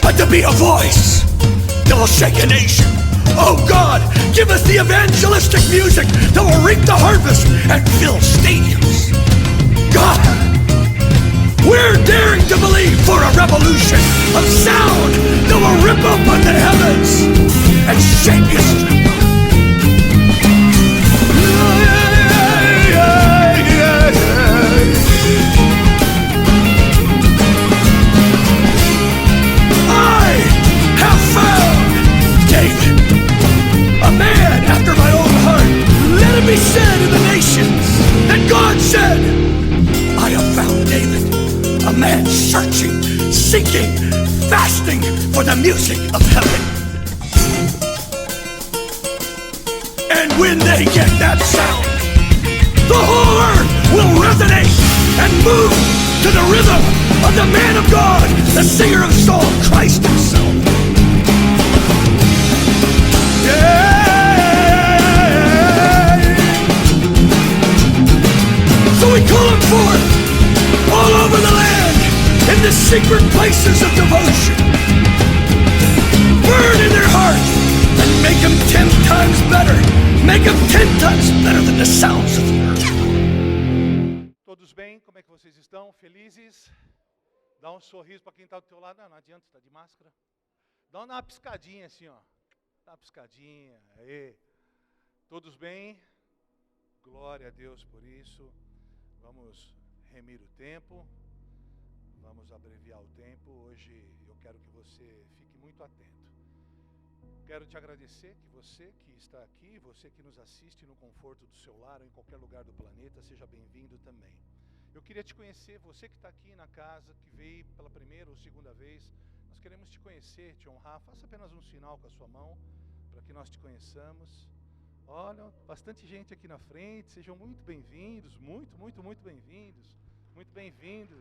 but to be a voice that will shake a nation. Oh God, give us the evangelistic music that will reap the harvest and fill stadiums. God, we're daring to believe for a revolution of sound that will rip open the heavens and shape history. I have found David, a man after my own heart. Let it be said in the nations that God said, I have found David, a man searching, seeking, fasting for the music of heaven. And when they get that sound, the whole earth will resonate and move to the rhythm of the man of God, the singer of song, Christ himself. So we call him forth all over the land in the secret places of devotion. Burn in their heart and make them 10 times better. Make them 10 times better than the sounds of the earth. Todos bem? Como é que vocês estão? Felizes? Dá um sorriso para quem está do teu lado. Não adianta, está de máscara. Dá uma piscadinha assim, ó. Dá uma piscadinha. Aê. Todos bem? Glória a Deus por isso. Vamos remir o tempo. Vamos abreviar o tempo. Hoje eu quero que você fique muito atento. Quero te agradecer que você que está aqui, você que nos assiste no conforto do seu lar ou em qualquer lugar do planeta, seja bem-vindo também. Eu queria te conhecer, você que está aqui na casa, que veio pela primeira ou segunda vez, nós queremos te conhecer, te honrar. Faça apenas um sinal com a sua mão para que nós te conheçamos. Olha, bastante gente aqui na frente, sejam muito bem-vindos, muito bem-vindos, muito bem-vindo.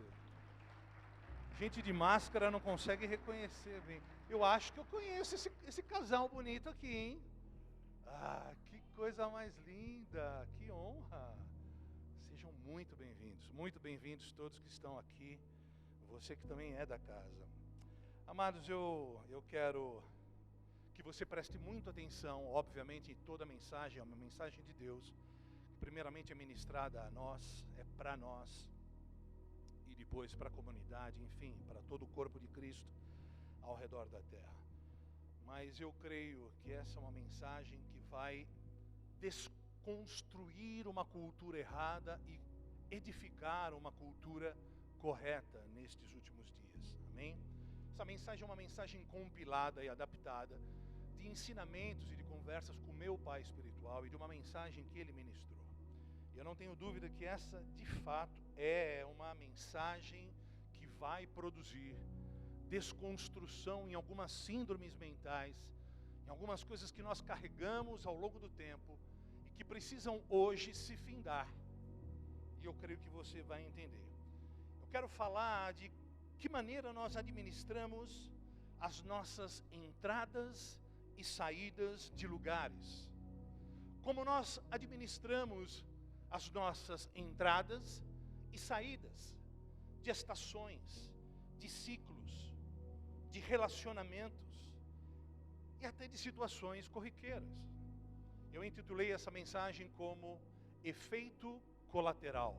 Gente de máscara não consegue reconhecer bem. Eu acho que eu conheço esse casal bonito aqui, hein? Ah, que coisa mais linda, que honra. Sejam muito bem-vindos todos que estão aqui, você que também é da casa. Amados, eu quero que você preste muita atenção, obviamente, em toda a mensagem, é uma mensagem de Deus, que primeiramente é ministrada a nós, é para nós, e depois para a comunidade, enfim, para todo o corpo de Cristo ao redor da terra. Mas eu creio que essa é uma mensagem que vai desconstruir uma cultura errada e edificar uma cultura correta nestes últimos dias. Amém? Essa mensagem é uma mensagem compilada e adaptada de ensinamentos e de conversas com meu pai espiritual e de uma mensagem que ele ministrou. E eu não tenho dúvida que essa, de fato, é uma mensagem que vai produzir desconstrução em algumas síndromes mentais, em algumas coisas que nós carregamos ao longo do tempo e que precisam hoje se findar. E eu creio que você vai entender. Eu quero falar de que maneira nós administramos as nossas entradas e saídas de lugares. Como nós administramos as nossas entradas e saídas de estações, de ciclos, de relacionamentos e até de situações corriqueiras. Eu intitulei essa mensagem como efeito colateral.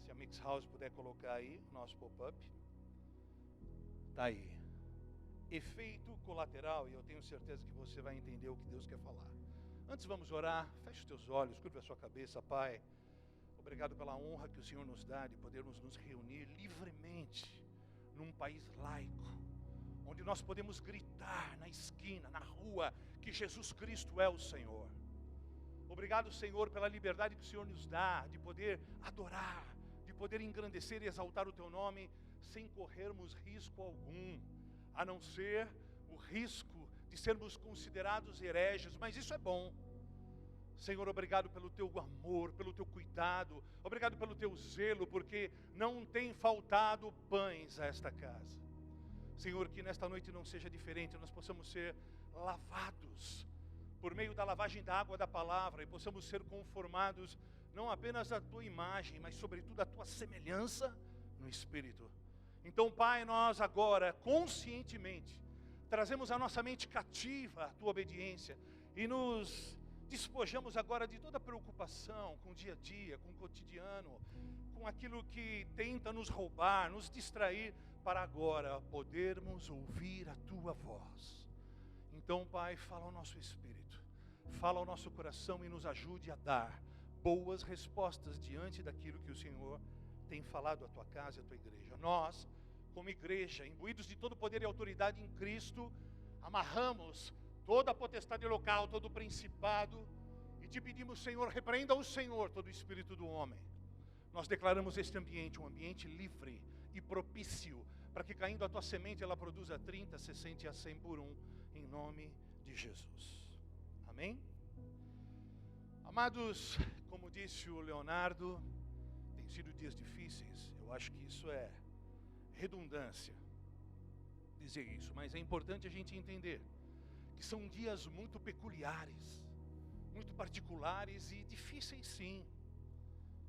Se a Mix House puder colocar aí, nosso pop-up. Tá aí. Efeito colateral, e eu tenho certeza que você vai entender o que Deus quer falar. Antes vamos orar, feche os teus olhos, curva a sua cabeça. Pai, obrigado pela honra que o Senhor nos dá de podermos nos reunir livremente num país laico, onde nós podemos gritar na esquina, na rua, que Jesus Cristo é o Senhor. Obrigado, Senhor, pela liberdade que o Senhor nos dá de poder adorar, de poder engrandecer e exaltar o Teu nome sem corrermos risco algum, a não ser o risco de sermos considerados hereges, mas isso é bom. Senhor, obrigado pelo Teu amor, pelo Teu cuidado, obrigado pelo Teu zelo, porque não tem faltado pães a esta casa. Senhor, que nesta noite não seja diferente, nós possamos ser lavados por meio da lavagem da água da palavra e possamos ser conformados não apenas à Tua imagem, mas sobretudo à Tua semelhança no Espírito. Então, Pai, nós agora, conscientemente, trazemos a nossa mente cativa à Tua obediência e nos despojamos agora de toda preocupação com o dia a dia, com o cotidiano, com aquilo que tenta nos roubar, nos distrair, para agora podermos ouvir a Tua voz. Então, Pai, fala ao nosso espírito, fala ao nosso coração e nos ajude a dar boas respostas diante daquilo que o Senhor tem falado à Tua casa e à Tua igreja. Nós, como igreja, imbuídos de todo poder e autoridade em Cristo, amarramos toda a potestade local, todo o principado, e te pedimos, Senhor, repreenda o Senhor todo o espírito do homem. Nós declaramos este ambiente um ambiente livre e propício, para que caindo a Tua semente, ela produza 30, 60 e a 100 por um, em nome de Jesus. Amém? Amados, como disse o Leonardo, tem sido dias difíceis. Eu acho que isso é redundância dizer isso, mas é importante a gente entender que são dias muito peculiares, muito particulares e difíceis, sim.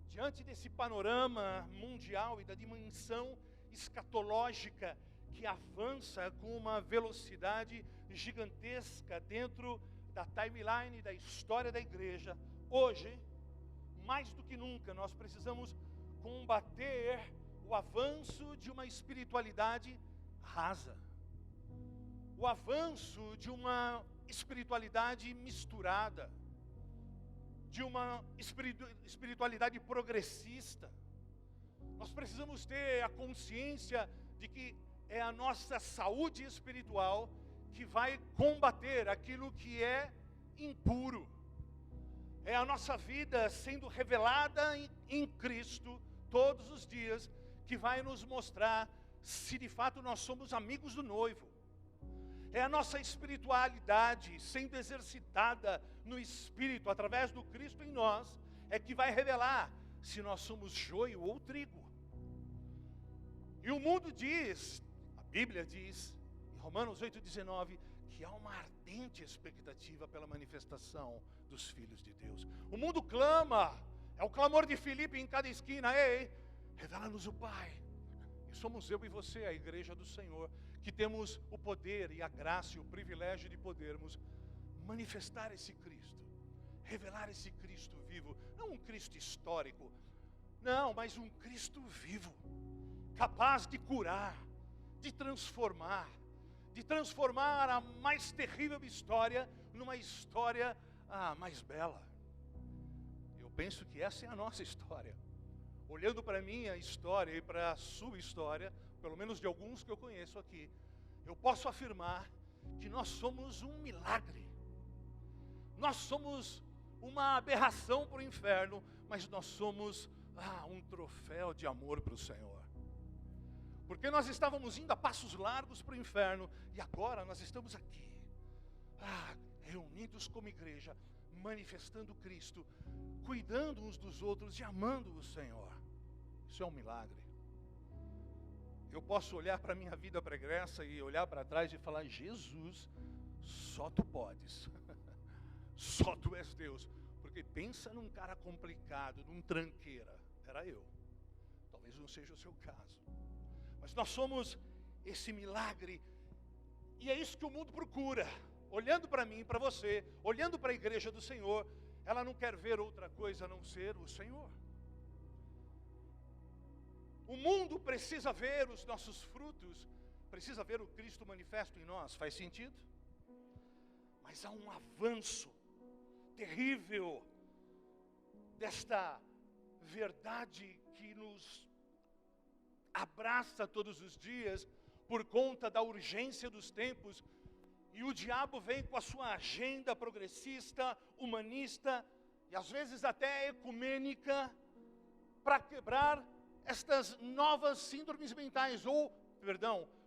Diante desse panorama mundial e da dimensão escatológica que avança com uma velocidade gigantesca dentro da timeline da história da igreja, hoje, mais do que nunca, nós precisamos combater o avanço de uma espiritualidade rasa, o avanço de uma espiritualidade misturada, de uma espiritualidade progressista. Nós precisamos ter a consciência de que é a nossa saúde espiritual que vai combater aquilo que é impuro. É a nossa vida sendo revelada em Cristo todos os dias que vai nos mostrar se de fato nós somos amigos do noivo. É a nossa espiritualidade sendo exercitada no Espírito, através do Cristo em nós, é que vai revelar se nós somos joio ou trigo. E o mundo diz, a Bíblia diz, em Romanos 8,19, que há uma ardente expectativa pela manifestação dos filhos de Deus. O mundo clama, é o clamor de Filipe em cada esquina: ei, revela-nos o Pai. E somos eu e você, a igreja do Senhor, que temos o poder e a graça e o privilégio de podermos manifestar esse Cristo, revelar esse Cristo vivo, não um Cristo histórico, não, mas um Cristo vivo, capaz de curar, de transformar a mais terrível história numa história mais bela. Eu penso que essa é a nossa história. Olhando para a minha história e para a sua história, pelo menos de alguns que eu conheço aqui, eu posso afirmar que nós somos um milagre. Nós somos uma aberração para o inferno, mas nós somos um troféu de amor para o Senhor. Porque nós estávamos indo a passos largos para o inferno e agora nós estamos aqui, reunidos como igreja, manifestando Cristo, cuidando uns dos outros e amando o Senhor. Isso é um milagre. Eu posso olhar para a minha vida pregressa e olhar para trás e falar: Jesus, só Tu podes, só Tu és Deus. Porque pensa num cara complicado, num tranqueira. Era eu. Talvez não seja o seu caso. Mas nós somos esse milagre. E é isso que o mundo procura. Olhando para mim, para você, olhando para a igreja do Senhor, ela não quer ver outra coisa a não ser o Senhor. O mundo precisa ver os nossos frutos, precisa ver o Cristo manifesto em nós. Faz sentido? Mas há um avanço terrível desta verdade que nos abraça todos os dias por conta da urgência dos tempos. E o diabo vem com a sua agenda progressista, humanista e às vezes até ecumênica para quebrar estas novas síndromes mentais,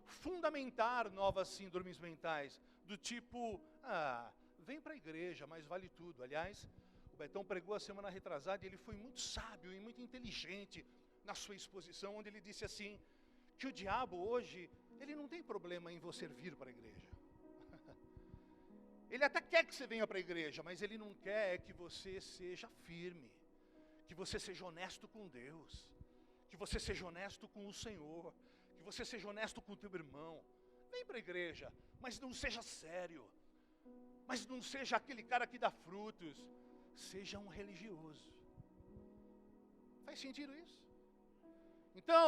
fundamentar novas síndromes mentais, do tipo, vem para a igreja, mas vale tudo. Aliás, o Betão pregou a semana retrasada e ele foi muito sábio e muito inteligente na sua exposição, onde ele disse assim, que o diabo hoje, ele não tem problema em você vir para a igreja. Ele até quer que você venha para a igreja, mas ele não quer que você seja firme, que você seja honesto com Deus, que você seja honesto com o Senhor, que você seja honesto com o teu irmão. Vem para a igreja, mas não seja sério. Mas não seja aquele cara que dá frutos. Seja um religioso. Faz sentido isso? Então,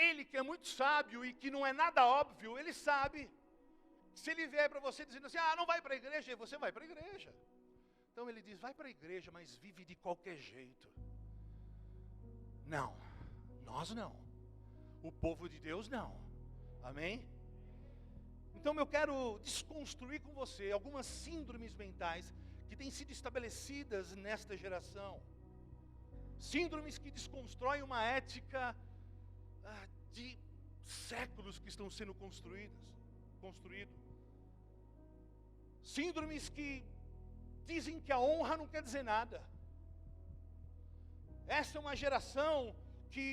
ele que é muito sábio e que não é nada óbvio, ele sabe. Se ele vier para você dizendo assim, não vai para a igreja, você vai para a igreja. Então ele diz, vai para a igreja, mas vive de qualquer jeito. Não, nós não. O povo de Deus não. Amém? Então eu quero desconstruir com você algumas síndromes mentais que têm sido estabelecidas nesta geração. Síndromes que desconstroem uma ética de séculos que estão sendo construído. Síndromes que dizem que a honra não quer dizer nada. Essa é uma geração que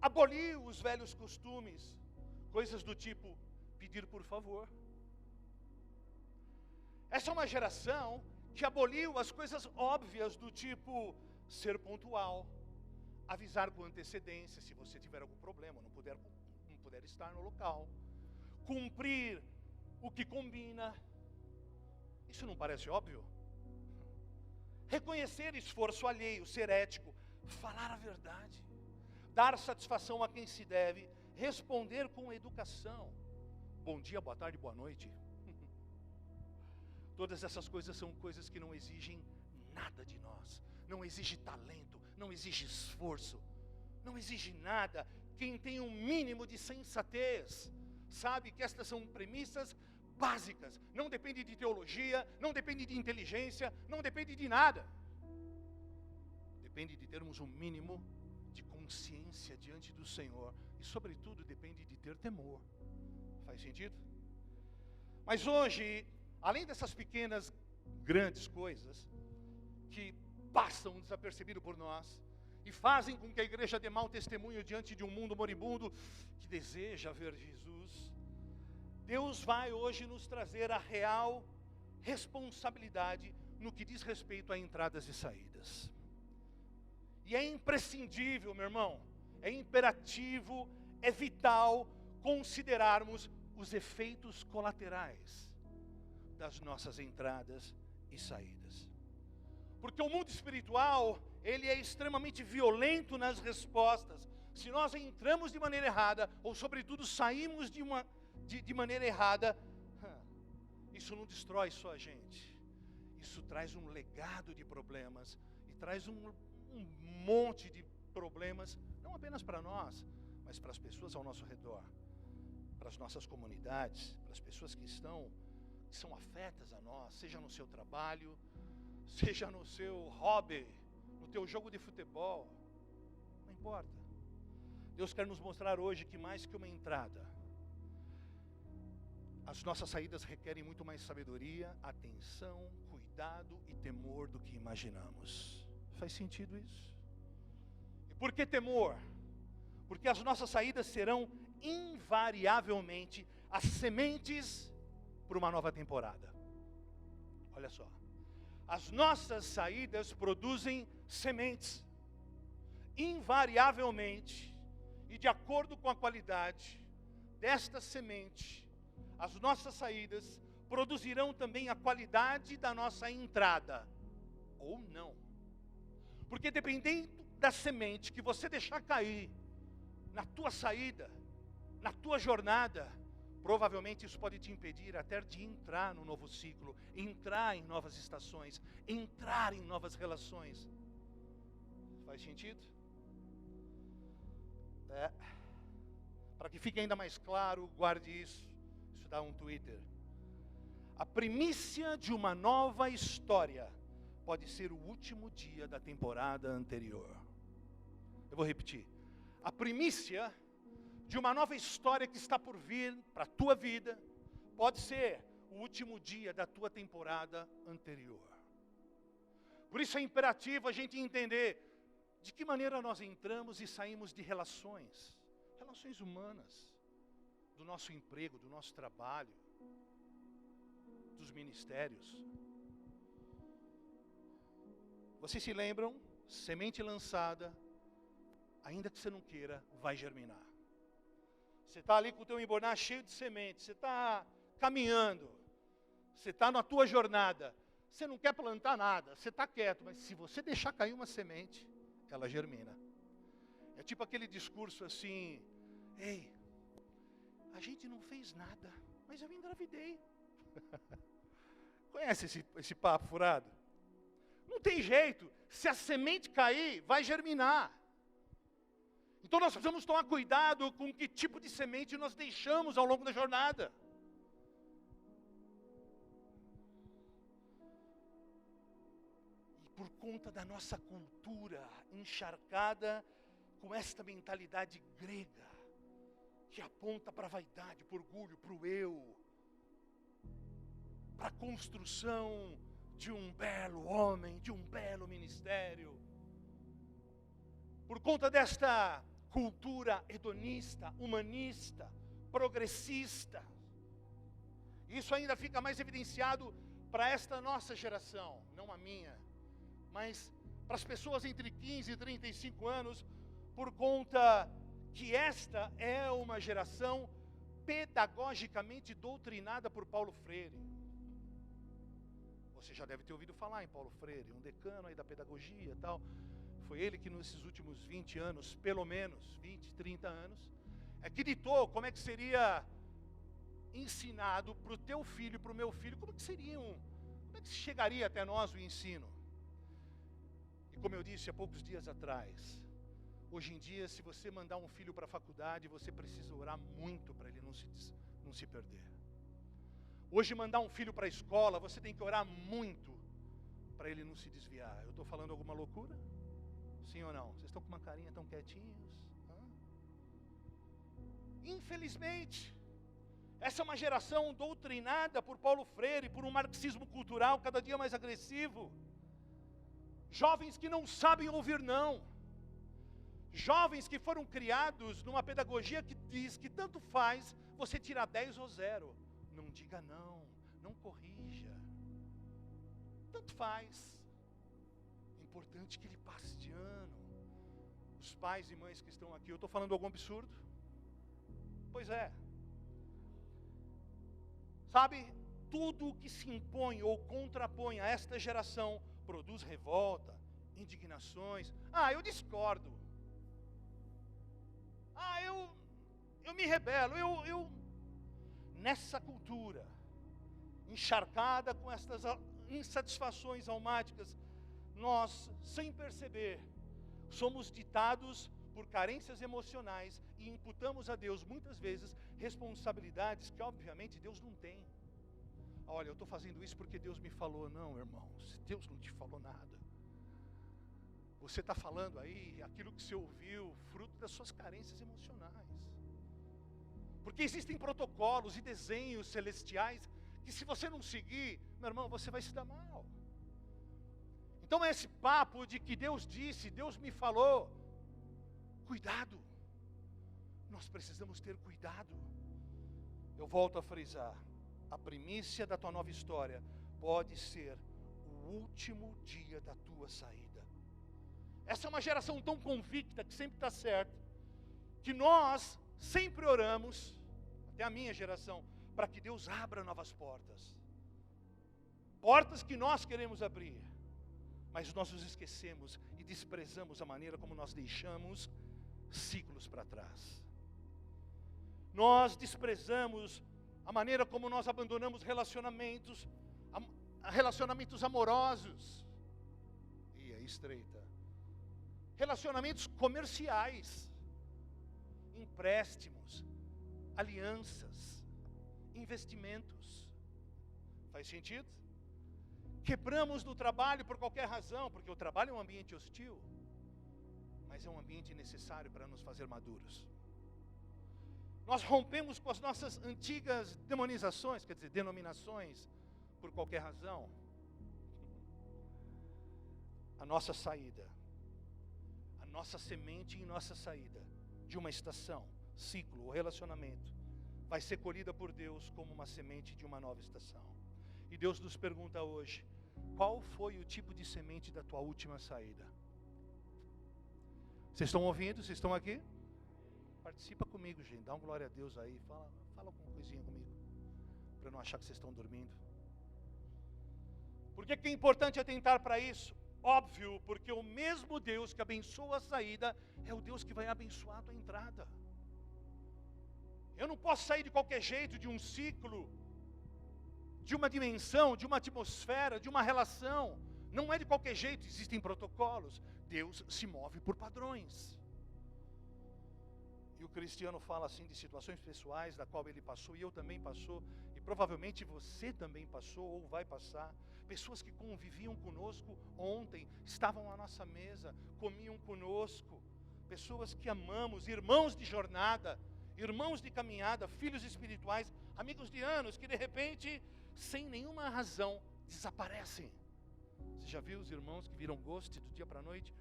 aboliu os velhos costumes, coisas do tipo pedir por favor. Essa é uma geração que aboliu as coisas óbvias do tipo ser pontual, avisar com antecedência se você tiver algum problema, não puder estar no local, cumprir o que combina. Isso não parece óbvio? Reconhecer esforço alheio, ser ético, falar a verdade, dar satisfação a quem se deve, responder com educação. Bom dia, boa tarde, boa noite. Todas essas coisas são coisas que não exigem nada de nós. Não exige talento, não exige esforço, não exige nada. Quem tem um mínimo de sensatez, sabe que estas são premissas básicas. Não depende de teologia, não depende de inteligência, não depende de nada. Depende de termos um mínimo de consciência diante do Senhor. E sobretudo depende de ter temor. Faz sentido? Mas hoje, além dessas pequenas, grandes coisas que passam desapercebido por nós e fazem com que a igreja dê mau testemunho diante de um mundo moribundo que deseja ver Jesus, Deus vai hoje nos trazer a real responsabilidade no que diz respeito a entradas e saídas. E é imprescindível, meu irmão, é imperativo, é vital considerarmos os efeitos colaterais das nossas entradas e saídas. Porque o mundo espiritual, ele é extremamente violento nas respostas. Se nós entramos de maneira errada, ou sobretudo saímos de maneira errada, isso não destrói só a gente. Isso traz um legado de problemas e traz um monte de problemas, não apenas para nós, mas para as pessoas ao nosso redor, para as nossas comunidades, para as pessoas que são afetas a nós, seja no seu trabalho, seja no seu hobby, no teu jogo de futebol, não importa. Deus quer nos mostrar hoje que mais que uma entrada, as nossas saídas requerem muito mais sabedoria, atenção, cuidado e temor do que imaginamos. Faz sentido isso? E por que temor? Porque as nossas saídas serão invariavelmente as sementes para uma nova temporada. Olha só. As nossas saídas produzem sementes. Invariavelmente, e de acordo com a qualidade desta semente, as nossas saídas produzirão também a qualidade da nossa entrada, ou não. Porque dependendo da semente que você deixar cair na tua saída, na tua jornada, provavelmente isso pode te impedir até de entrar no novo ciclo, entrar em novas estações, entrar em novas relações. Faz sentido? Para que fique ainda mais claro, guarde isso. Isso dá um Twitter. A primícia de uma nova história pode ser o último dia da temporada anterior. Eu vou repetir. A primícia de uma nova história que está por vir para a tua vida pode ser o último dia da tua temporada anterior. Por isso é imperativo a gente entender de que maneira nós entramos e saímos de relações humanas, do nosso emprego, do nosso trabalho, dos ministérios. Vocês se lembram? Semente lançada, ainda que você não queira, vai germinar. Você está ali com o teu embornar cheio de semente, você está caminhando, você está na tua jornada, você não quer plantar nada, você está quieto, mas se você deixar cair uma semente, ela germina. É tipo aquele discurso assim, ei, a gente não fez nada, mas eu engravidei. Conhece esse papo furado? Não tem jeito, se a semente cair, vai germinar. Então nós precisamos tomar cuidado com que tipo de semente nós deixamos ao longo da jornada. E por conta da nossa cultura encharcada com esta mentalidade grega, que aponta para a vaidade, para o orgulho, para o eu, para a construção de um belo homem, de um belo ministério. Por conta desta cultura hedonista, humanista, progressista, isso ainda fica mais evidenciado para esta nossa geração, não a minha, mas para as pessoas entre 15 e 35 anos, por conta que esta é uma geração pedagogicamente doutrinada por Paulo Freire. Você já deve ter ouvido falar em Paulo Freire, um decano aí da pedagogia e tal. Foi ele que nesses últimos 20 anos, pelo menos 20, 30 anos, que ditou como é que seria ensinado para o teu filho e para o meu filho, como é que chegaria até nós o ensino. E como eu disse há poucos dias atrás, hoje em dia, se você mandar um filho para a faculdade, você precisa orar muito para ele não se perder. Hoje, mandar um filho para a escola, você tem que orar muito para ele não se desviar. Eu estou falando alguma loucura? Sim ou não? Vocês estão com uma carinha tão quietinhos? Infelizmente, essa é uma geração doutrinada por Paulo Freire, por um marxismo cultural cada dia mais agressivo. Jovens que não sabem ouvir não. Jovens que foram criados numa pedagogia que diz que tanto faz você tirar 10 ou 0. Não diga não, não corrija. Tanto faz. É importante que ele passe de ano. Os pais e mães que estão aqui, eu estou falando algum absurdo? Pois é. Sabe, tudo que se impõe ou contrapõe a esta geração produz revolta, indignações. Eu discordo. Eu me rebelo. Nessa cultura, encharcada com estas insatisfações almáticas, nós, sem perceber, somos ditados por carências emocionais e imputamos a Deus, muitas vezes, responsabilidades que, obviamente, Deus não tem. Olha, eu estou fazendo isso porque Deus me falou. Não, irmãos, Deus não te falou nada. Você está falando aí aquilo que você ouviu, fruto das suas carências emocionais. Porque existem protocolos e desenhos celestiais que, se você não seguir, meu irmão, você vai se dar mal. Então esse papo de que Deus disse, Deus me falou, cuidado. Nós precisamos ter cuidado. Eu volto a frisar, a primícia da tua nova história pode ser o último dia da tua saída. Essa é uma geração tão convicta que sempre está certa, que nós sempre oramos, até a minha geração, para que Deus abra novas portas. Portas que nós queremos abrir, mas nós nos esquecemos e desprezamos a maneira como nós deixamos ciclos para trás. Nós desprezamos a maneira como nós abandonamos relacionamentos amorosos. E é estreita. Relacionamentos comerciais, empréstimos, alianças, investimentos. Faz sentido? Quebramos no trabalho por qualquer razão, porque o trabalho é um ambiente hostil, mas é um ambiente necessário para nos fazer maduros. Nós rompemos com as nossas antigas demonizações, quer dizer, denominações, por qualquer razão. A nossa saída, a nossa semente e nossa saída de uma estação, ciclo ou relacionamento, vai ser colhida por Deus como uma semente de uma nova estação. E Deus nos pergunta hoje, qual foi o tipo de semente da tua última saída? Vocês estão ouvindo? Vocês estão aqui? Participa comigo, gente. Dá um glória a Deus aí. Fala alguma coisinha comigo. Para eu não achar que vocês estão dormindo. Por que é importante atentar para isso? Óbvio, porque o mesmo Deus que abençoa a saída é o Deus que vai abençoar a tua entrada. Eu não posso sair de qualquer jeito de um ciclo, de uma dimensão, de uma atmosfera, de uma relação. Não é de qualquer jeito, existem protocolos. Deus se move por padrões. E o cristiano fala assim de situações pessoais da qual ele passou e eu também passou, e provavelmente você também passou ou vai passar. Pessoas que conviviam conosco ontem, estavam à nossa mesa, comiam conosco. Pessoas que amamos, irmãos de jornada, irmãos de caminhada, filhos espirituais, amigos de anos, que de repente, sem nenhuma razão, desaparecem. Você já viu os irmãos que viram ghost do dia para a noite?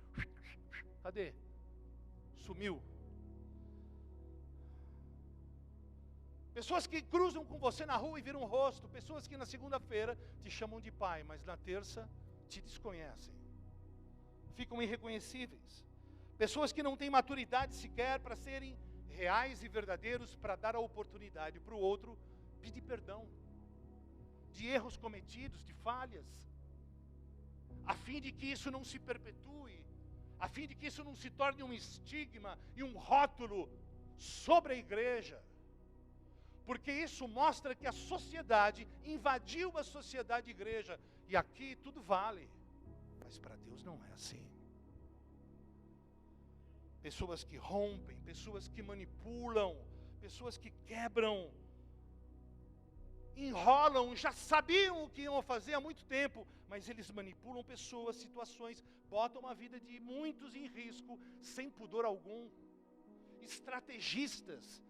Cadê? Sumiu. Pessoas que cruzam com você na rua e viram o rosto. Pessoas que na segunda-feira te chamam de pai, mas na terça te desconhecem. Ficam irreconhecíveis. Pessoas que não têm maturidade sequer para serem reais e verdadeiros, para dar a oportunidade para o outro pedir perdão de erros cometidos, de falhas, a fim de que isso não se perpetue, a fim de que isso não se torne um estigma e um rótulo sobre a igreja. Porque isso mostra que a sociedade invadiu a sociedade igreja. E aqui tudo vale. Mas para Deus não é assim. Pessoas que rompem, pessoas que manipulam, pessoas que quebram, enrolam, já sabiam o que iam fazer há muito tempo, mas eles manipulam pessoas, situações, botam a vida de muitos em risco, sem pudor algum. Estrategistas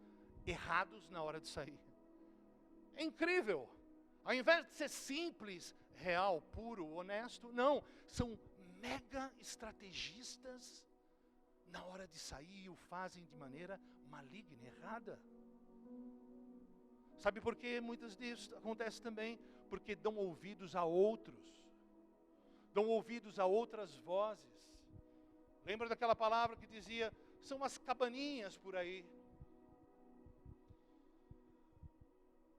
errados na hora de sair. É incrível. Ao invés de ser simples, real, puro, honesto, não. São mega estrategistas na hora de sair e o fazem de maneira maligna, errada. Sabe por que muitas vezes acontece também? Porque dão ouvidos a outros. Dão ouvidos a outras vozes. Lembra daquela palavra que dizia, são umas cabaninhas por aí.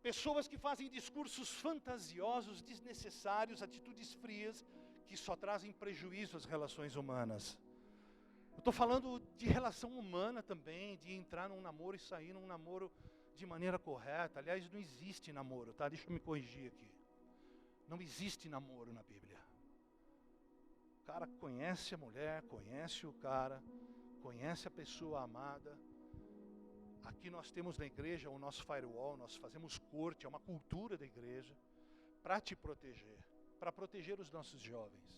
Pessoas que fazem discursos fantasiosos, desnecessários, atitudes frias, que só trazem prejuízo às relações humanas. Eu estou falando de relação humana também, de entrar num namoro e sair num namoro de maneira correta. Aliás, não existe namoro, tá? Deixa eu me corrigir aqui. Não existe namoro na Bíblia. O cara conhece a mulher, conhece o cara, conhece a pessoa amada. Aqui nós temos na igreja o nosso firewall, nós fazemos corte, é uma cultura da igreja, para te proteger, para proteger os nossos jovens,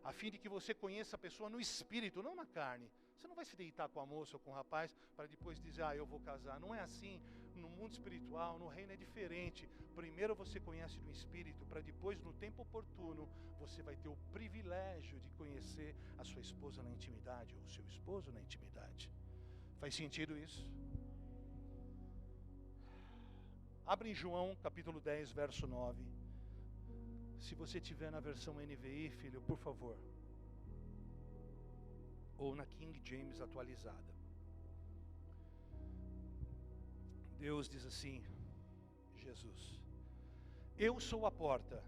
a fim de que você conheça a pessoa no espírito, não na carne. Você não vai se deitar com a moça ou com o rapaz, para depois dizer, eu vou casar. Não é assim, no mundo espiritual, no reino é diferente. Primeiro você conhece no espírito, para depois, no tempo oportuno, você vai ter o privilégio de conhecer a sua esposa na intimidade, ou o seu esposo na intimidade. Faz sentido isso? Abre em João, capítulo 10, verso 9. Se você tiver na versão NVI, filho, por favor. Ou na King James atualizada. Deus diz assim, Jesus: eu sou a porta.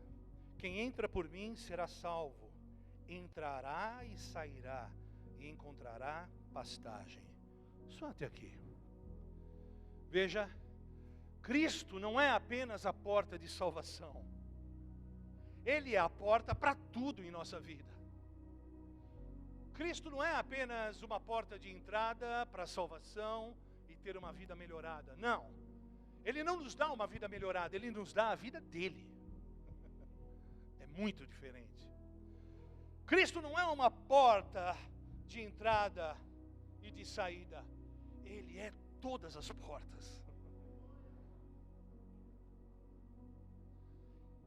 Quem entra por mim será salvo. Entrará e sairá e encontrará pastagem. Só até aqui. Veja, Cristo não é apenas a porta de salvação. Ele é a porta para tudo em nossa vida. Cristo não é apenas uma porta de entrada para a salvação e ter uma vida melhorada. Não. Ele não nos dá uma vida melhorada, Ele nos dá a vida dEle. É muito diferente. Cristo não é uma porta de entrada e de saída. Ele é todas as portas.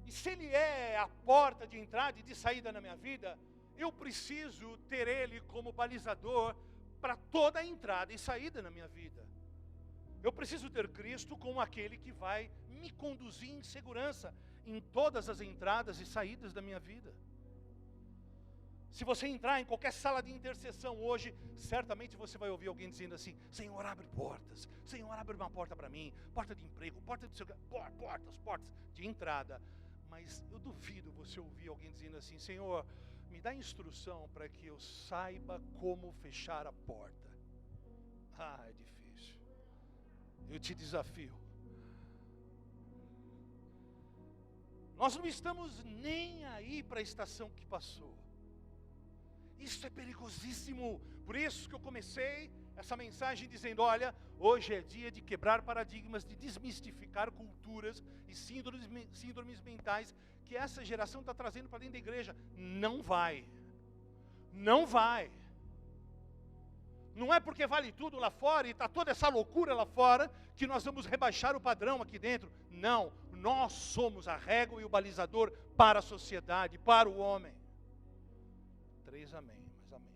E se Ele é a porta de entrada e de saída na minha vida, eu preciso ter Ele como balizador para toda a entrada e saída na minha vida. Eu preciso ter Cristo como aquele que vai me conduzir em segurança em todas as entradas e saídas da minha vida. Se você entrar em qualquer sala de intercessão hoje, certamente você vai ouvir alguém dizendo assim: Senhor, abre portas. Senhor, abre uma porta para mim. Porta de emprego, porta de portas de entrada. Mas eu duvido você ouvir alguém dizendo assim: Senhor, me dá instrução para que eu saiba como fechar a porta. Ah, é difícil. Eu te desafio. Nós não estamos nem aí para a estação que passou. Isso é perigosíssimo. Por isso que eu comecei essa mensagem dizendo: olha, hoje é dia de quebrar paradigmas, de desmistificar culturas e síndromes mentais que essa geração está trazendo para dentro da igreja. Não vai. Não vai. Não é porque vale tudo lá fora e está toda essa loucura lá fora que nós vamos rebaixar o padrão aqui dentro. Não. Nós somos a régua e o balizador para a sociedade, para o homem. 3 amém, mas amém.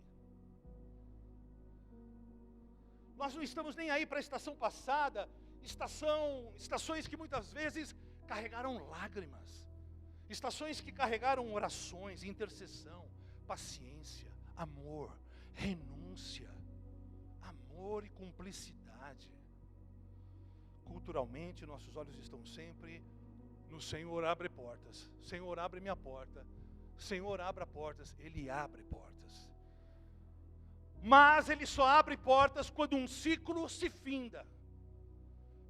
Nós não estamos nem aí para a estação passada, estações que muitas vezes carregaram lágrimas, estações que carregaram orações, intercessão, paciência, amor, renúncia, amor e cumplicidade. Culturalmente, nossos olhos estão sempre no Senhor abre portas. Senhor, abre minha porta. Senhor, abra portas. Ele abre portas. Mas Ele só abre portas quando um ciclo se finda.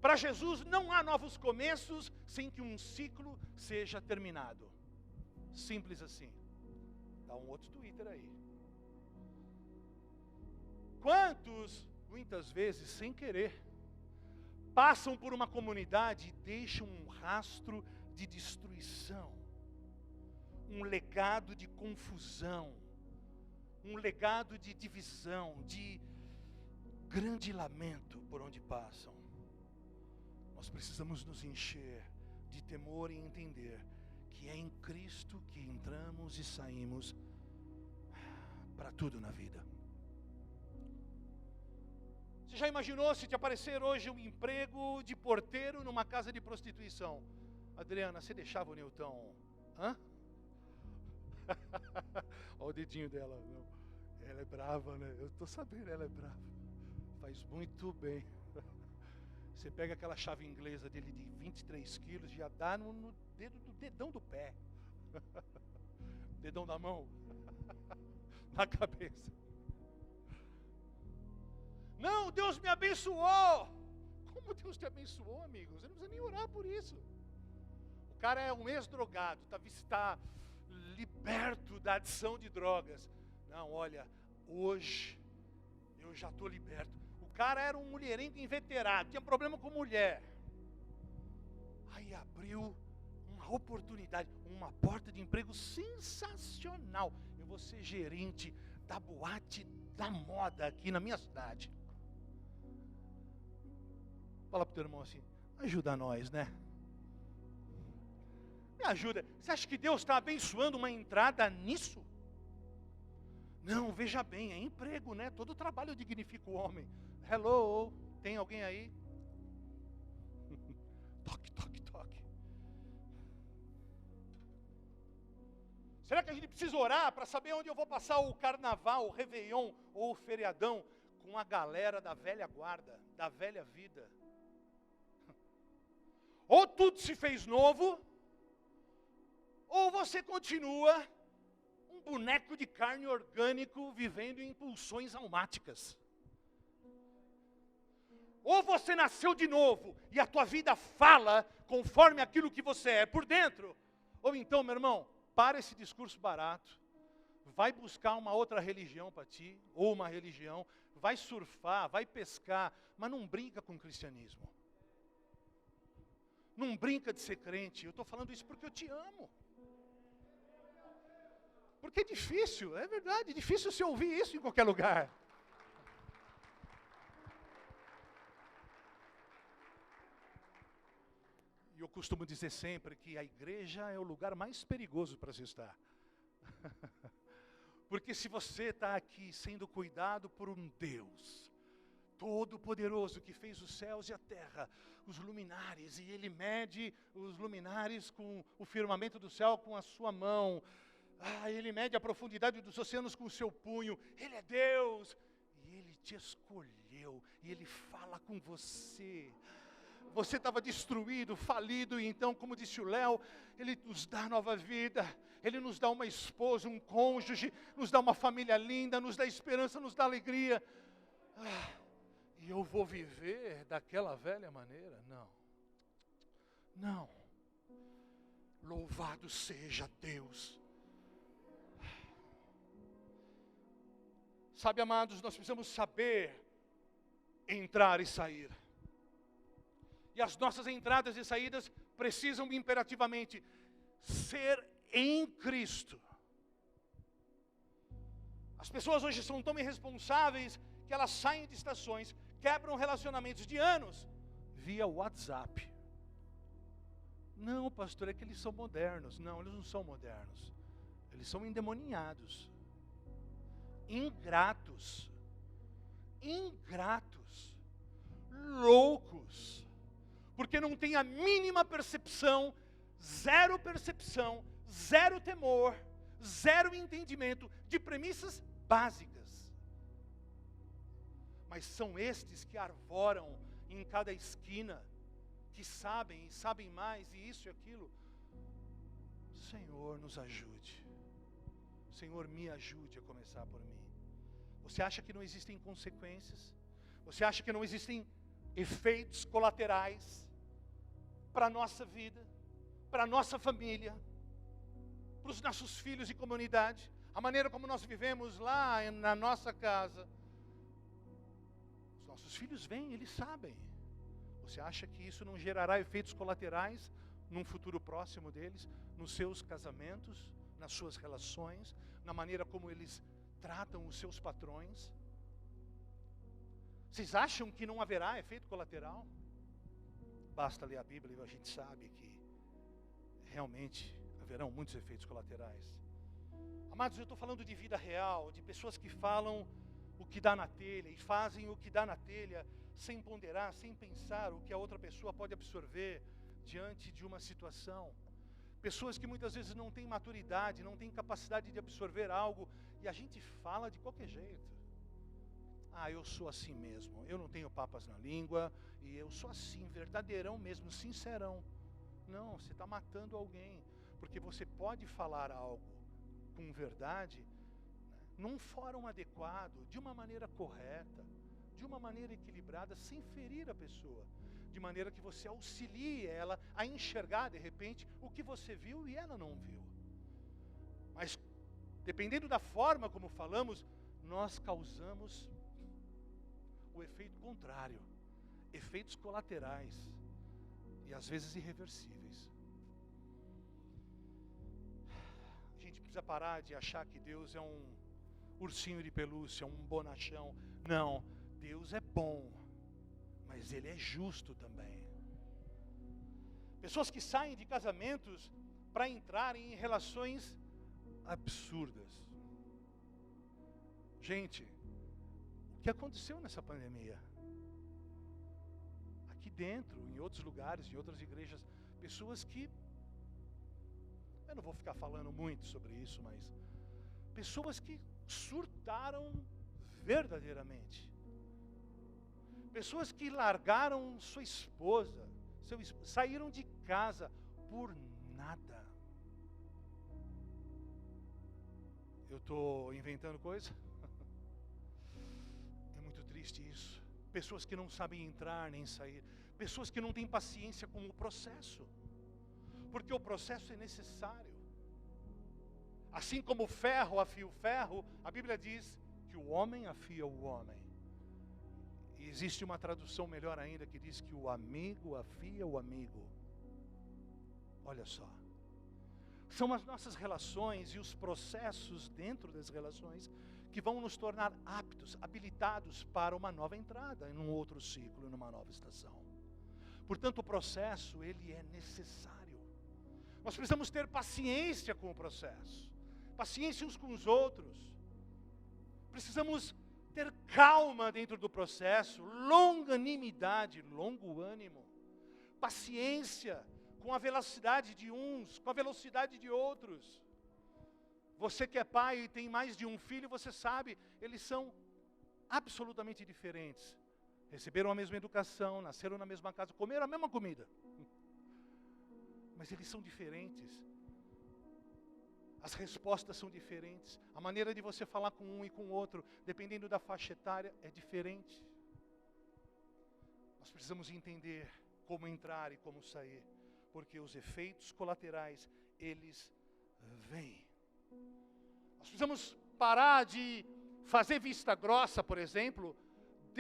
Para Jesus não há novos começos sem que um ciclo seja terminado. Simples assim. Dá um outro Twitter aí. Quantos, muitas vezes sem querer, passam por uma comunidade e deixam um rastro de destruição, um legado de confusão, um legado de divisão, de grande lamento por onde passam. Nós precisamos nos encher de temor e entender que é em Cristo que entramos e saímos para tudo na vida. Você já imaginou se te aparecer hoje um emprego de porteiro numa casa de prostituição? Adriana, você deixava o Newton? Hã? Olha o dedinho dela. Ela é brava, né? Eu estou sabendo, ela é brava. Faz muito bem. Você pega aquela chave inglesa dele de 23 quilos, já dá no dedão do pé. Dedão da mão. Na cabeça. Não, Deus me abençoou. Como Deus te abençoou, amigos? Você não precisa nem orar por isso. O cara é um ex-drogado, está liberto da adição de drogas. Não, olha, hoje eu já estou liberto. O cara era um mulherengo inveterado, tinha problema com mulher. Aí abriu uma oportunidade, uma porta de emprego sensacional. Eu vou ser gerente da boate da moda aqui na minha cidade. Fala para o teu irmão assim: ajuda nós, né? Me ajuda. Você acha que Deus está abençoando uma entrada nisso? Não, veja bem, é emprego, né? Todo trabalho dignifica o homem. Hello, tem alguém aí? Toque, toque, toque. Será que a gente precisa orar para saber onde eu vou passar o carnaval, o réveillon ou o feriadão com a galera da velha guarda, da velha vida? Ou tudo se fez novo, ou você continua um boneco de carne orgânico vivendo em impulsões almáticas. Ou você nasceu de novo e a tua vida fala conforme aquilo que você é por dentro. Ou então, meu irmão, para esse discurso barato, vai buscar uma outra religião para ti, ou uma religião, vai surfar, vai pescar, mas não brinca com o cristianismo. Não brinca de ser crente. Eu estou falando isso porque eu te amo. Porque é difícil, é verdade, é difícil você ouvir isso em qualquer lugar. E eu costumo dizer sempre que a igreja é o lugar mais perigoso para se estar. Porque se você está aqui sendo cuidado por um Deus Todo-Poderoso, que fez os céus e a terra, os luminares, e Ele mede os luminares com o firmamento do céu com a sua mão. Ele mede a profundidade dos oceanos com o seu punho. Ele é Deus. E Ele te escolheu. E Ele fala com você. Você estava destruído, falido. E então, como disse o Léo, Ele nos dá nova vida. Ele nos dá uma esposa, um cônjuge. Nos dá uma família linda. Nos dá esperança, nos dá alegria. E eu vou viver daquela velha maneira? Não. Não. Louvado seja Deus. Sabe, amados, nós precisamos saber entrar e sair. E as nossas entradas e saídas precisam imperativamente ser em Cristo. As pessoas hoje são tão irresponsáveis que elas saem de estações, quebram relacionamentos de anos via WhatsApp. Não, pastor, é que eles são modernos. Não, eles não são modernos. Eles são endemoninhados. Ingratos, loucos, porque não tem a mínima percepção, zero temor, zero entendimento de premissas básicas. Mas são estes que arvoram em cada esquina, que sabem mais, e isso e aquilo. Senhor, nos ajude. Senhor, me ajude a começar por mim. Você acha que não existem consequências? Você acha que não existem efeitos colaterais para a nossa vida, para a nossa família, para os nossos filhos e comunidade? A maneira como nós vivemos lá na nossa casa. Os nossos filhos vêm, eles sabem. Você acha que isso não gerará efeitos colaterais num futuro próximo deles, nos seus casamentos, nas suas relações, na maneira como eles tratam os seus patrões? Vocês acham que não haverá efeito colateral? Basta ler a Bíblia e a gente sabe que realmente haverão muitos efeitos colaterais. Amados, eu estou falando de vida real, de pessoas que falam o que dá na telha e fazem o que dá na telha sem ponderar, sem pensar o que a outra pessoa pode absorver diante de uma situação. Pessoas que muitas vezes não têm maturidade, não têm capacidade de absorver algo, e a gente fala de qualquer jeito. Eu sou assim mesmo, eu não tenho papas na língua, e eu sou assim, verdadeirão mesmo, sincerão. Não, você está matando alguém, porque você pode falar algo com verdade, num fórum adequado, de uma maneira correta, de uma maneira equilibrada, sem ferir a pessoa. De maneira que você auxilie ela a enxergar, de repente, o que você viu e ela não viu. Mas, dependendo da forma como falamos, nós causamos o efeito contrário. Efeitos colaterais. E às vezes irreversíveis. A gente precisa parar de achar que Deus é um ursinho de pelúcia, um bonachão. Não, Deus é bom. Mas Ele é justo também. Pessoas que saem de casamentos para entrarem em relações absurdas. Gente, o que aconteceu nessa pandemia? Aqui dentro, em outros lugares, em outras igrejas, pessoas que... Eu não vou ficar falando muito sobre isso, mas... pessoas que surtaram verdadeiramente. Pessoas que largaram sua esposa, saíram de casa por nada. Eu estou inventando coisa? É muito triste isso. Pessoas que não sabem entrar nem sair. Pessoas que não têm paciência com o processo. Porque o processo é necessário. Assim como o ferro afia o ferro, a Bíblia diz que o homem afia o homem. E existe uma tradução melhor ainda que diz que o amigo afia o amigo. Olha só. São as nossas relações e os processos dentro das relações que vão nos tornar aptos, habilitados para uma nova entrada em um outro ciclo, numa nova estação. Portanto, o processo, ele é necessário. Nós precisamos ter paciência com o processo. Paciência uns com os outros. Precisamos ter calma dentro do processo, longanimidade, longo ânimo, paciência com a velocidade de uns, com a velocidade de outros. Você que é pai e tem mais de um filho, você sabe, eles são absolutamente diferentes. Receberam a mesma educação, nasceram na mesma casa, comeram a mesma comida. Mas eles são diferentes. As respostas são diferentes. A maneira de você falar com um e com o outro, dependendo da faixa etária, é diferente. Nós precisamos entender como entrar e como sair, porque os efeitos colaterais, eles vêm. Nós precisamos parar de fazer vista grossa, por exemplo,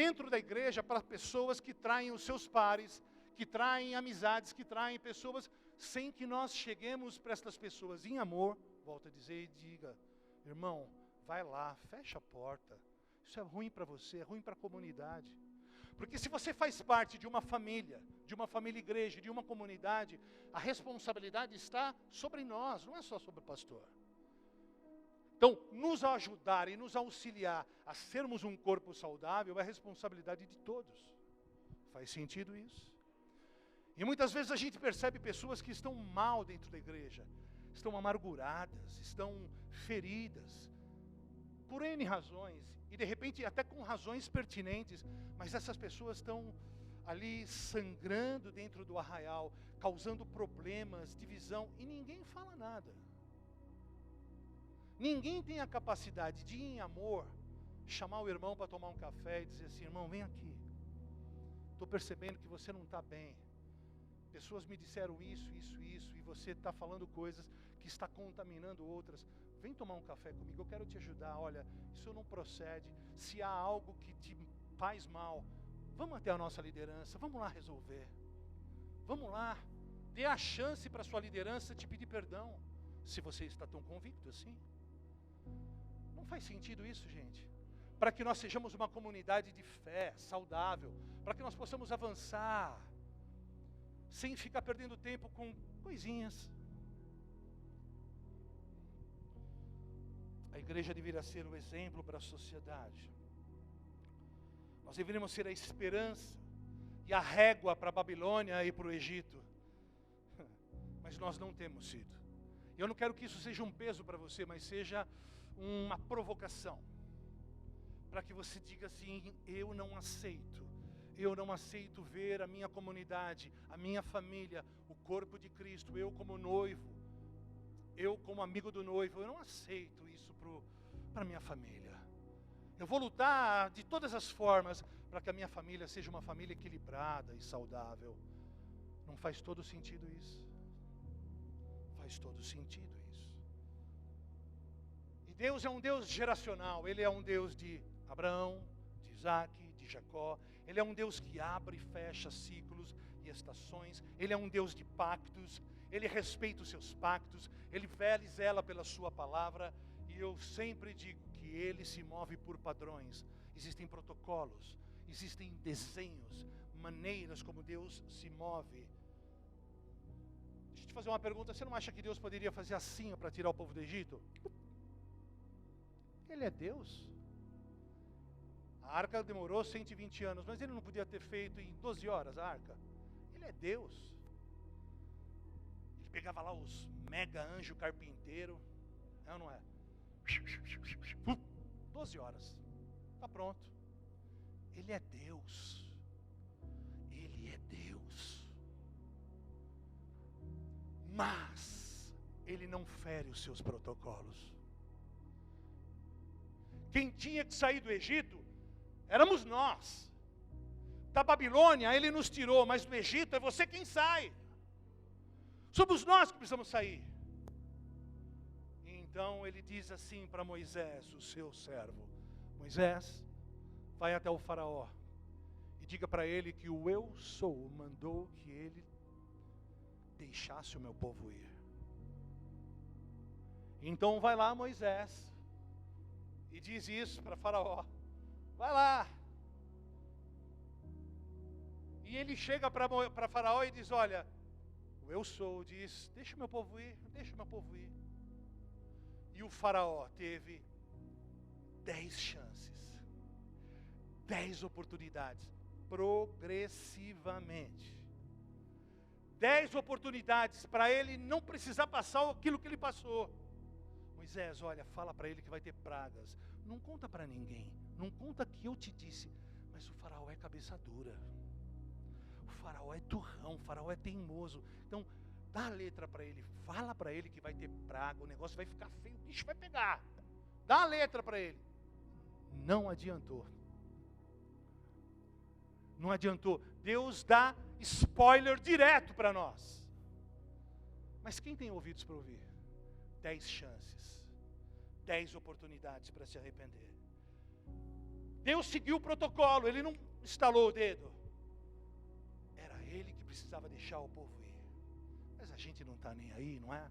dentro da igreja para pessoas que traem os seus pares, que traem amizades, que traem pessoas, sem que nós cheguemos para essas pessoas em amor, volto a dizer e diga, irmão, vai lá, fecha a porta. Isso é ruim para você, é ruim para a comunidade. Porque se você faz parte de uma família igreja, de uma comunidade, a responsabilidade está sobre nós, não é só sobre o pastor. Então, nos ajudar e nos auxiliar a sermos um corpo saudável é responsabilidade de todos. Faz sentido isso? E muitas vezes a gente percebe pessoas que estão mal dentro da igreja, estão amarguradas, estão feridas, por N razões, e de repente até com razões pertinentes, mas essas pessoas estão ali sangrando dentro do arraial, causando problemas, divisão, e ninguém fala nada. Ninguém tem a capacidade de, em amor, chamar o irmão para tomar um café e dizer assim, irmão, vem aqui. Estou percebendo que você não está bem. Pessoas me disseram isso, e você está falando coisas que está contaminando outras. Vem tomar um café comigo, eu quero te ajudar. Olha, isso não procede. Se há algo que te faz mal, vamos até a nossa liderança, vamos lá resolver. Vamos lá, dê a chance para a sua liderança te pedir perdão, se você está tão convicto assim. Não faz sentido isso, gente? Para que nós sejamos uma comunidade de fé, saudável, para que nós possamos avançar, sem ficar perdendo tempo com coisinhas. A igreja deveria ser o exemplo para a sociedade. Nós deveríamos ser a esperança e a régua para a Babilônia e para o Egito. Mas nós não temos sido. Eu não quero que isso seja um peso para você, mas seja uma provocação. Para que você diga assim, eu não aceito ver a minha comunidade, a minha família, o corpo de Cristo, eu como noivo, eu como amigo do noivo, eu não aceito isso para a minha família. Eu vou lutar de todas as formas para que a minha família seja uma família equilibrada e saudável. Não faz todo sentido isso? Faz todo sentido isso. E Deus é um Deus geracional, Ele é um Deus de Abraão, de Isaac, de Jacó. Ele é um Deus que abre e fecha ciclos e estações. Ele é um Deus de pactos. Ele respeita os seus pactos. Ele vela e zela pela sua palavra. E eu sempre digo que Ele se move por padrões. Existem protocolos, existem desenhos, maneiras como Deus se move. Deixa eu te fazer uma pergunta. Você não acha que Deus poderia fazer assim para tirar o povo do Egito? Ele é Deus. A arca demorou 120 anos, mas Ele não podia ter feito em 12 horas a arca. Ele é Deus. Ele pegava lá os mega anjo carpinteiro, é ou não é? 12 horas, está pronto. Ele é Deus. Ele é Deus. Mas Ele não fere os seus protocolos. Quem tinha que sair do Egito éramos nós. Da Babilônia Ele nos tirou, mas do Egito é você quem sai. Somos nós que precisamos sair. Então Ele diz assim para Moisés, o seu servo: Moisés, vai até o faraó e diga para ele que o eu sou mandou que ele deixasse o meu povo ir. Então vai lá, Moisés, e diz isso para faraó. Vai lá. E ele chega para faraó e diz, olha, o eu sou diz, deixa o meu povo ir, deixa o meu povo ir. E o faraó teve 10 chances, 10 oportunidades, progressivamente. 10 oportunidades para ele não precisar passar aquilo que ele passou. Moisés, olha, fala para ele que vai ter pragas. Não conta para ninguém. Não conta que eu te disse. Mas o faraó é cabeça dura. O faraó é turrão, o faraó é teimoso. Então, dá a letra para ele. Fala para ele que vai ter praga. O negócio vai ficar feio, o bicho vai pegar. Dá a letra para ele. Não adiantou. Não adiantou. Deus dá spoiler direto para nós. Mas quem tem ouvidos para ouvir? 10 chances. 10 oportunidades para se arrepender. Deus seguiu o protocolo. Ele não estalou o dedo. Era ele que precisava deixar o povo ir. Mas a gente não está nem aí, não é?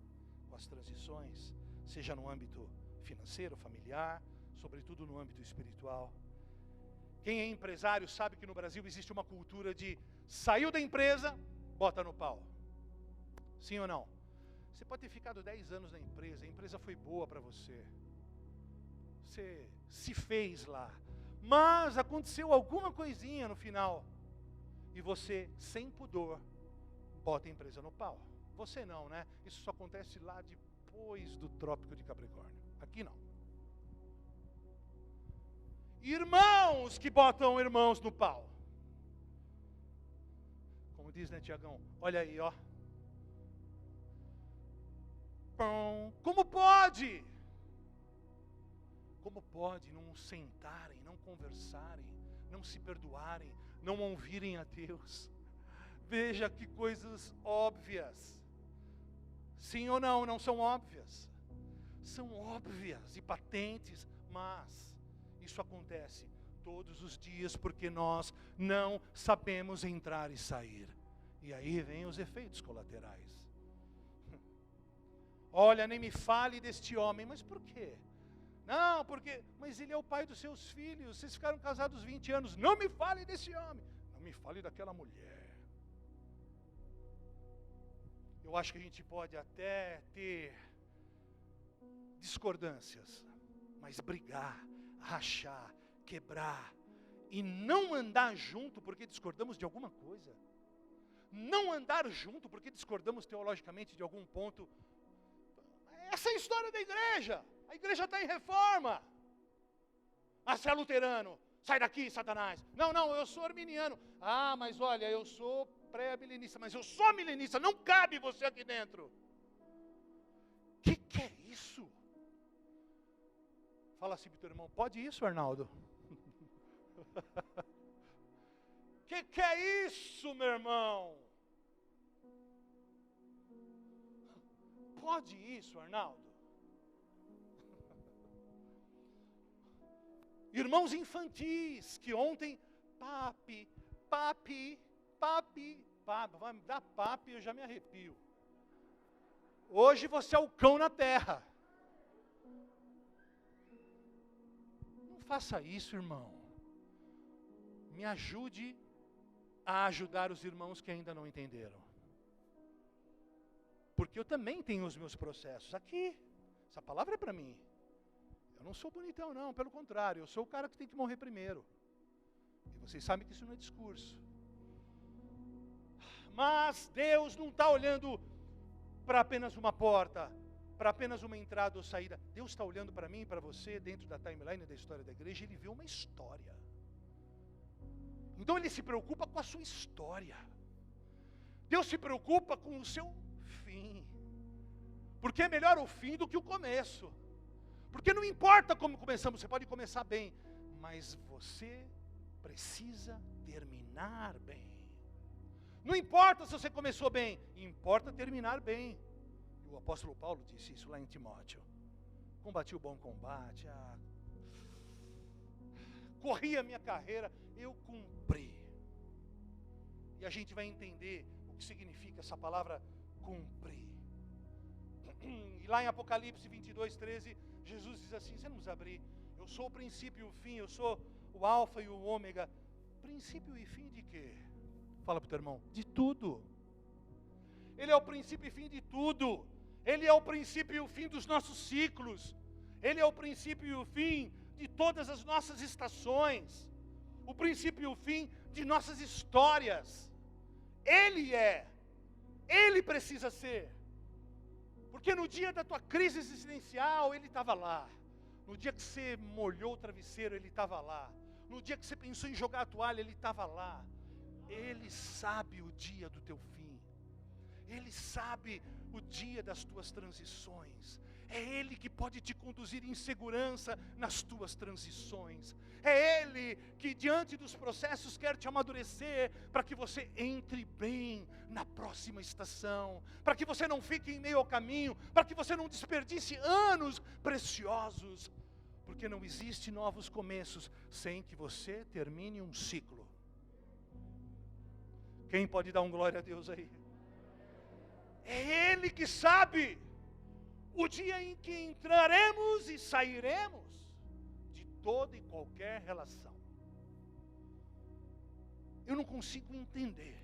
Com as transições. Seja no âmbito financeiro, familiar, sobretudo no âmbito espiritual. Quem é empresário sabe que no Brasil existe uma cultura de saiu da empresa, bota no pau. Sim ou não? Você pode ter ficado 10 anos na empresa, a empresa foi boa para você. Você se fez lá. Mas aconteceu alguma coisinha no final. E você, sem pudor, bota a empresa no pau. Você não, né? Isso só acontece lá depois do Trópico de Capricórnio. Aqui não. Irmãos que botam irmãos no pau. Como diz, né, Tiagão? Olha aí, ó. Como pode? Como pode não sentarem, não conversarem, não se perdoarem, não ouvirem a Deus? Veja que coisas óbvias. Sim ou não? Não são óbvias. São óbvias e patentes, mas isso acontece todos os dias porque nós não sabemos entrar e sair. E aí vem os efeitos colaterais. Olha, nem me fale deste homem. Mas por quê? Não, porque... Mas ele é o pai dos seus filhos. Vocês ficaram casados 20 anos. Não me fale desse homem. Não me fale daquela mulher. Eu acho que a gente pode até ter discordâncias, mas brigar, rachar, quebrar e não andar junto porque discordamos de alguma coisa. Não andar junto porque discordamos teologicamente de algum ponto. Essa é a história da igreja. A igreja está em reforma. Ah, você é luterano. Sai daqui, Satanás. Não, eu sou arminiano. Ah, mas olha, eu sou pré-milenista. Mas eu sou milenista. Não cabe você aqui dentro. Que é isso? Fala assim pro teu irmão. Pode isso, Arnaldo? Que é isso, meu irmão? Pode isso, Arnaldo? Irmãos infantis, que ontem, papi, vai me dar papi, eu já me arrepio. Hoje você é o cão na terra. Não faça isso, irmão. Me ajude a ajudar os irmãos que ainda não entenderam. Porque eu também tenho os meus processos. Aqui, essa palavra é para mim. Eu não sou bonitão, não. Pelo contrário, eu sou o cara que tem que morrer primeiro. E vocês sabem que isso não é discurso. Mas Deus não está olhando para apenas uma porta, para apenas uma entrada ou saída. Deus está olhando para mim e para você, dentro da timeline da história da igreja, Ele vê uma história. Então Ele se preocupa com a sua história. Deus se preocupa com o seu fim. Porque é melhor o fim do que o começo. Porque não importa como começamos, você pode começar bem, mas você precisa terminar bem. Não importa se você começou bem, importa terminar bem. E o apóstolo Paulo disse isso lá em Timóteo. Combati o bom combate, corri a minha carreira, eu cumpri. E a gente vai entender o que significa essa palavra cumprir. E lá em Apocalipse 22, 13, Jesus diz assim, você não precisa abrir, eu sou o princípio e o fim, eu sou o alfa e o ômega. Princípio e fim de quê? Fala para o teu irmão, de tudo. Ele é o princípio e fim de tudo. Ele é o princípio e o fim dos nossos ciclos. Ele é o princípio e o fim de todas as nossas estações. O princípio e o fim de nossas histórias. Ele é. Ele precisa ser. Porque no dia da tua crise existencial, Ele estava lá. No dia que você molhou o travesseiro, Ele estava lá. No dia que você pensou em jogar a toalha, Ele estava lá. Ele sabe o dia do teu fim. Ele sabe o dia das tuas transições. É Ele que pode te conduzir em segurança nas tuas transições. É Ele que diante dos processos quer te amadurecer para que você entre bem na próxima estação. Para que você não fique em meio ao caminho. Para que você não desperdice anos preciosos. Porque não existe novos começos sem que você termine um ciclo. Quem pode dar um glória a Deus aí? É Ele que sabe o dia em que entraremos e sairemos de toda e qualquer relação. Eu não consigo entender,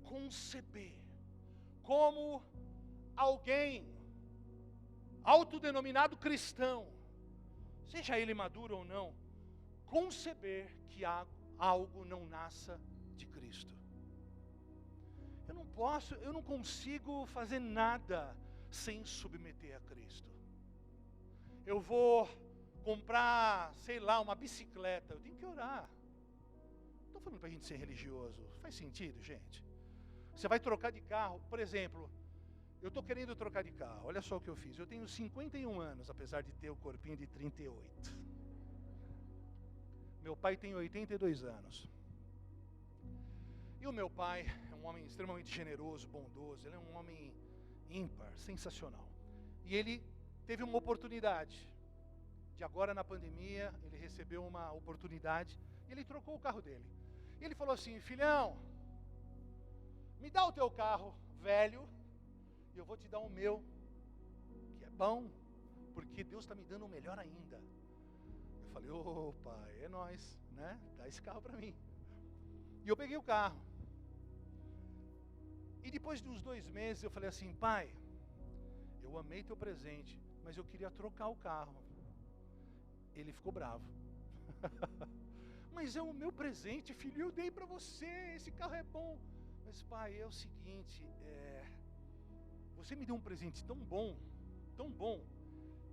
conceber, como alguém autodenominado cristão, seja ele maduro ou não, conceber que algo não nasça de Cristo. Eu não consigo fazer nada sem submeter a Cristo. Eu vou comprar, sei lá, uma bicicleta, eu tenho que orar. Não estou falando para a gente ser religioso, faz sentido, gente? Você vai trocar de carro, por exemplo, eu estou querendo trocar de carro, olha só o que eu fiz. Eu tenho 51 anos, apesar de ter o corpinho de 38. Meu pai tem 82 anos. E o meu pai é um homem extremamente generoso, bondoso, ele é um homem ímpar, sensacional. E ele teve uma oportunidade, de agora na pandemia, ele recebeu uma oportunidade, e ele trocou o carro dele. E ele falou assim: filhão, me dá o teu carro velho, e eu vou te dar o meu, que é bom, porque Deus está me dando o melhor ainda. Eu falei: ô pai, é nóis, né? Dá esse carro para mim. E eu peguei o carro. E depois de uns 2 meses eu falei assim: pai, eu amei teu presente, mas eu queria trocar o carro. Ele ficou bravo. Mas é o meu presente, filho, eu dei para você, esse carro é bom. Mas pai, é o seguinte, você me deu um presente tão bom,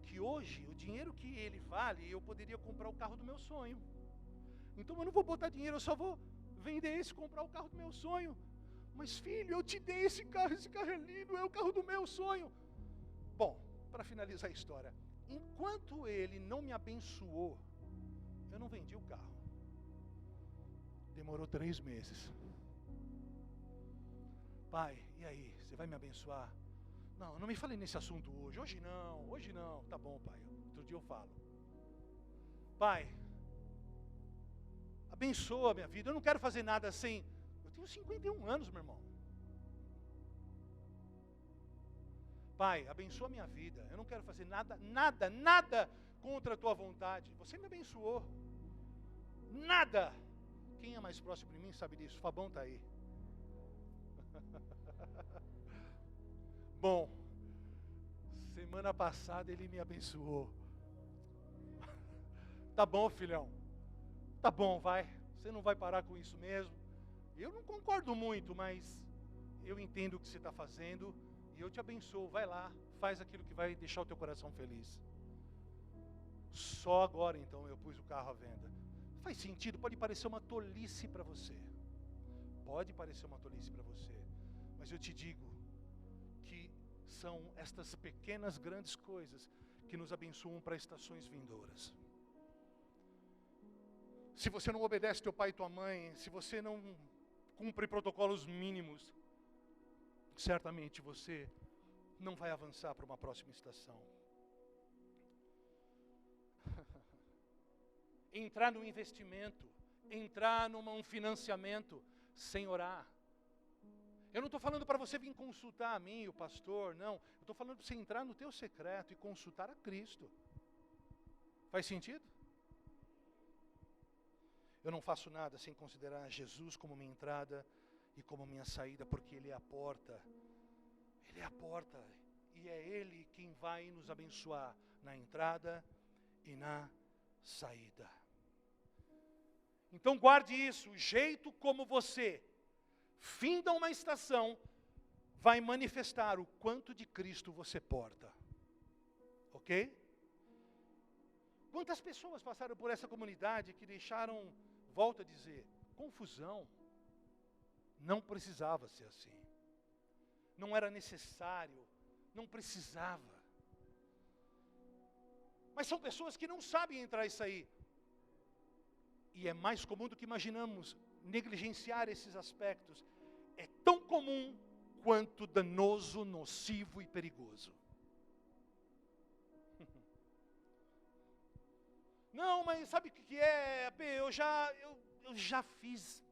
que hoje o dinheiro que ele vale, eu poderia comprar o carro do meu sonho. Então eu não vou botar dinheiro, eu só vou vender esse e comprar o carro do meu sonho. Mas filho, eu te dei esse carro é lindo, é o carro do meu sonho. Bom, para finalizar a história, enquanto ele não me abençoou, eu não vendi o carro. Demorou 3 meses. Pai, e aí, você vai me abençoar? Não me fale nesse assunto hoje não. Tá bom, pai, outro dia eu falo. Pai, abençoa a minha vida, eu não quero fazer nada sem... Eu tenho 51 anos, meu irmão. Pai, abençoa a minha vida, eu não quero fazer nada contra a tua vontade. Você me abençoou. Nada. Quem é mais próximo de mim sabe disso. O Fabão está aí. Bom, semana passada ele me abençoou. Tá bom, filhão. Tá bom, vai. Você não vai parar com isso mesmo. Eu não concordo muito, mas eu entendo o que você está fazendo e eu te abençoo. Vai lá, faz aquilo que vai deixar o teu coração feliz. Só agora, então, eu pus o carro à venda. Faz sentido, pode parecer uma tolice para você. Pode parecer uma tolice para você. Mas eu te digo que são estas pequenas, grandes coisas que nos abençoam para estações vindouras. Se você não obedece teu pai e tua mãe, se você não cumpre protocolos mínimos, certamente você não vai avançar para uma próxima estação. Entrar no investimento, entrar num financiamento sem orar. Eu não estou falando para você vir consultar a mim, o pastor, não. Eu estou falando para você entrar no teu secreto e consultar a Cristo. Faz sentido? Eu não faço nada sem considerar Jesus como minha entrada e como minha saída, porque Ele é a porta. Ele é a porta. E é Ele quem vai nos abençoar na entrada e na saída. Então guarde isso, o jeito como você finda uma estação vai manifestar o quanto de Cristo você porta. Ok? Quantas pessoas passaram por essa comunidade que deixaram, volto a dizer, confusão. Não precisava ser assim. Não era necessário, não precisava. Mas são pessoas que não sabem entrar e sair. E é mais comum do que imaginamos negligenciar esses aspectos. É tão comum quanto danoso, nocivo e perigoso. Não, mas sabe o que é, AP? Eu já fiz,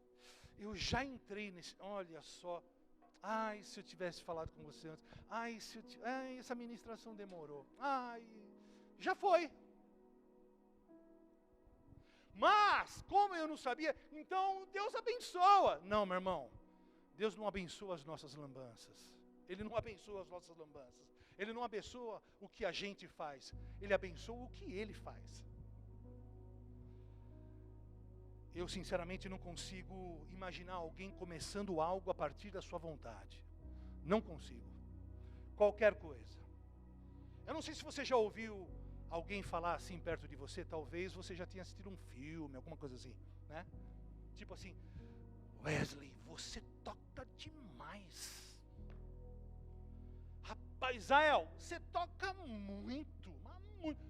eu já entrei nesse, olha só. Ai, se eu tivesse falado com você antes. Ai, essa ministração demorou. Ai, já foi. Mas, como eu não sabia, então Deus abençoa. Não, meu irmão. Deus não abençoa as nossas lambanças. Ele não abençoa as nossas lambanças. Ele não abençoa o que a gente faz. Ele abençoa o que Ele faz. Eu, sinceramente, não consigo imaginar alguém começando algo a partir da sua vontade. Não consigo. Qualquer coisa. Eu não sei se você já ouviu alguém falar assim perto de você. Talvez você já tenha assistido um filme, alguma coisa assim, né? Tipo assim, Wesley, você toca demais. Rapaz, Israel, você toca muito, mas muito.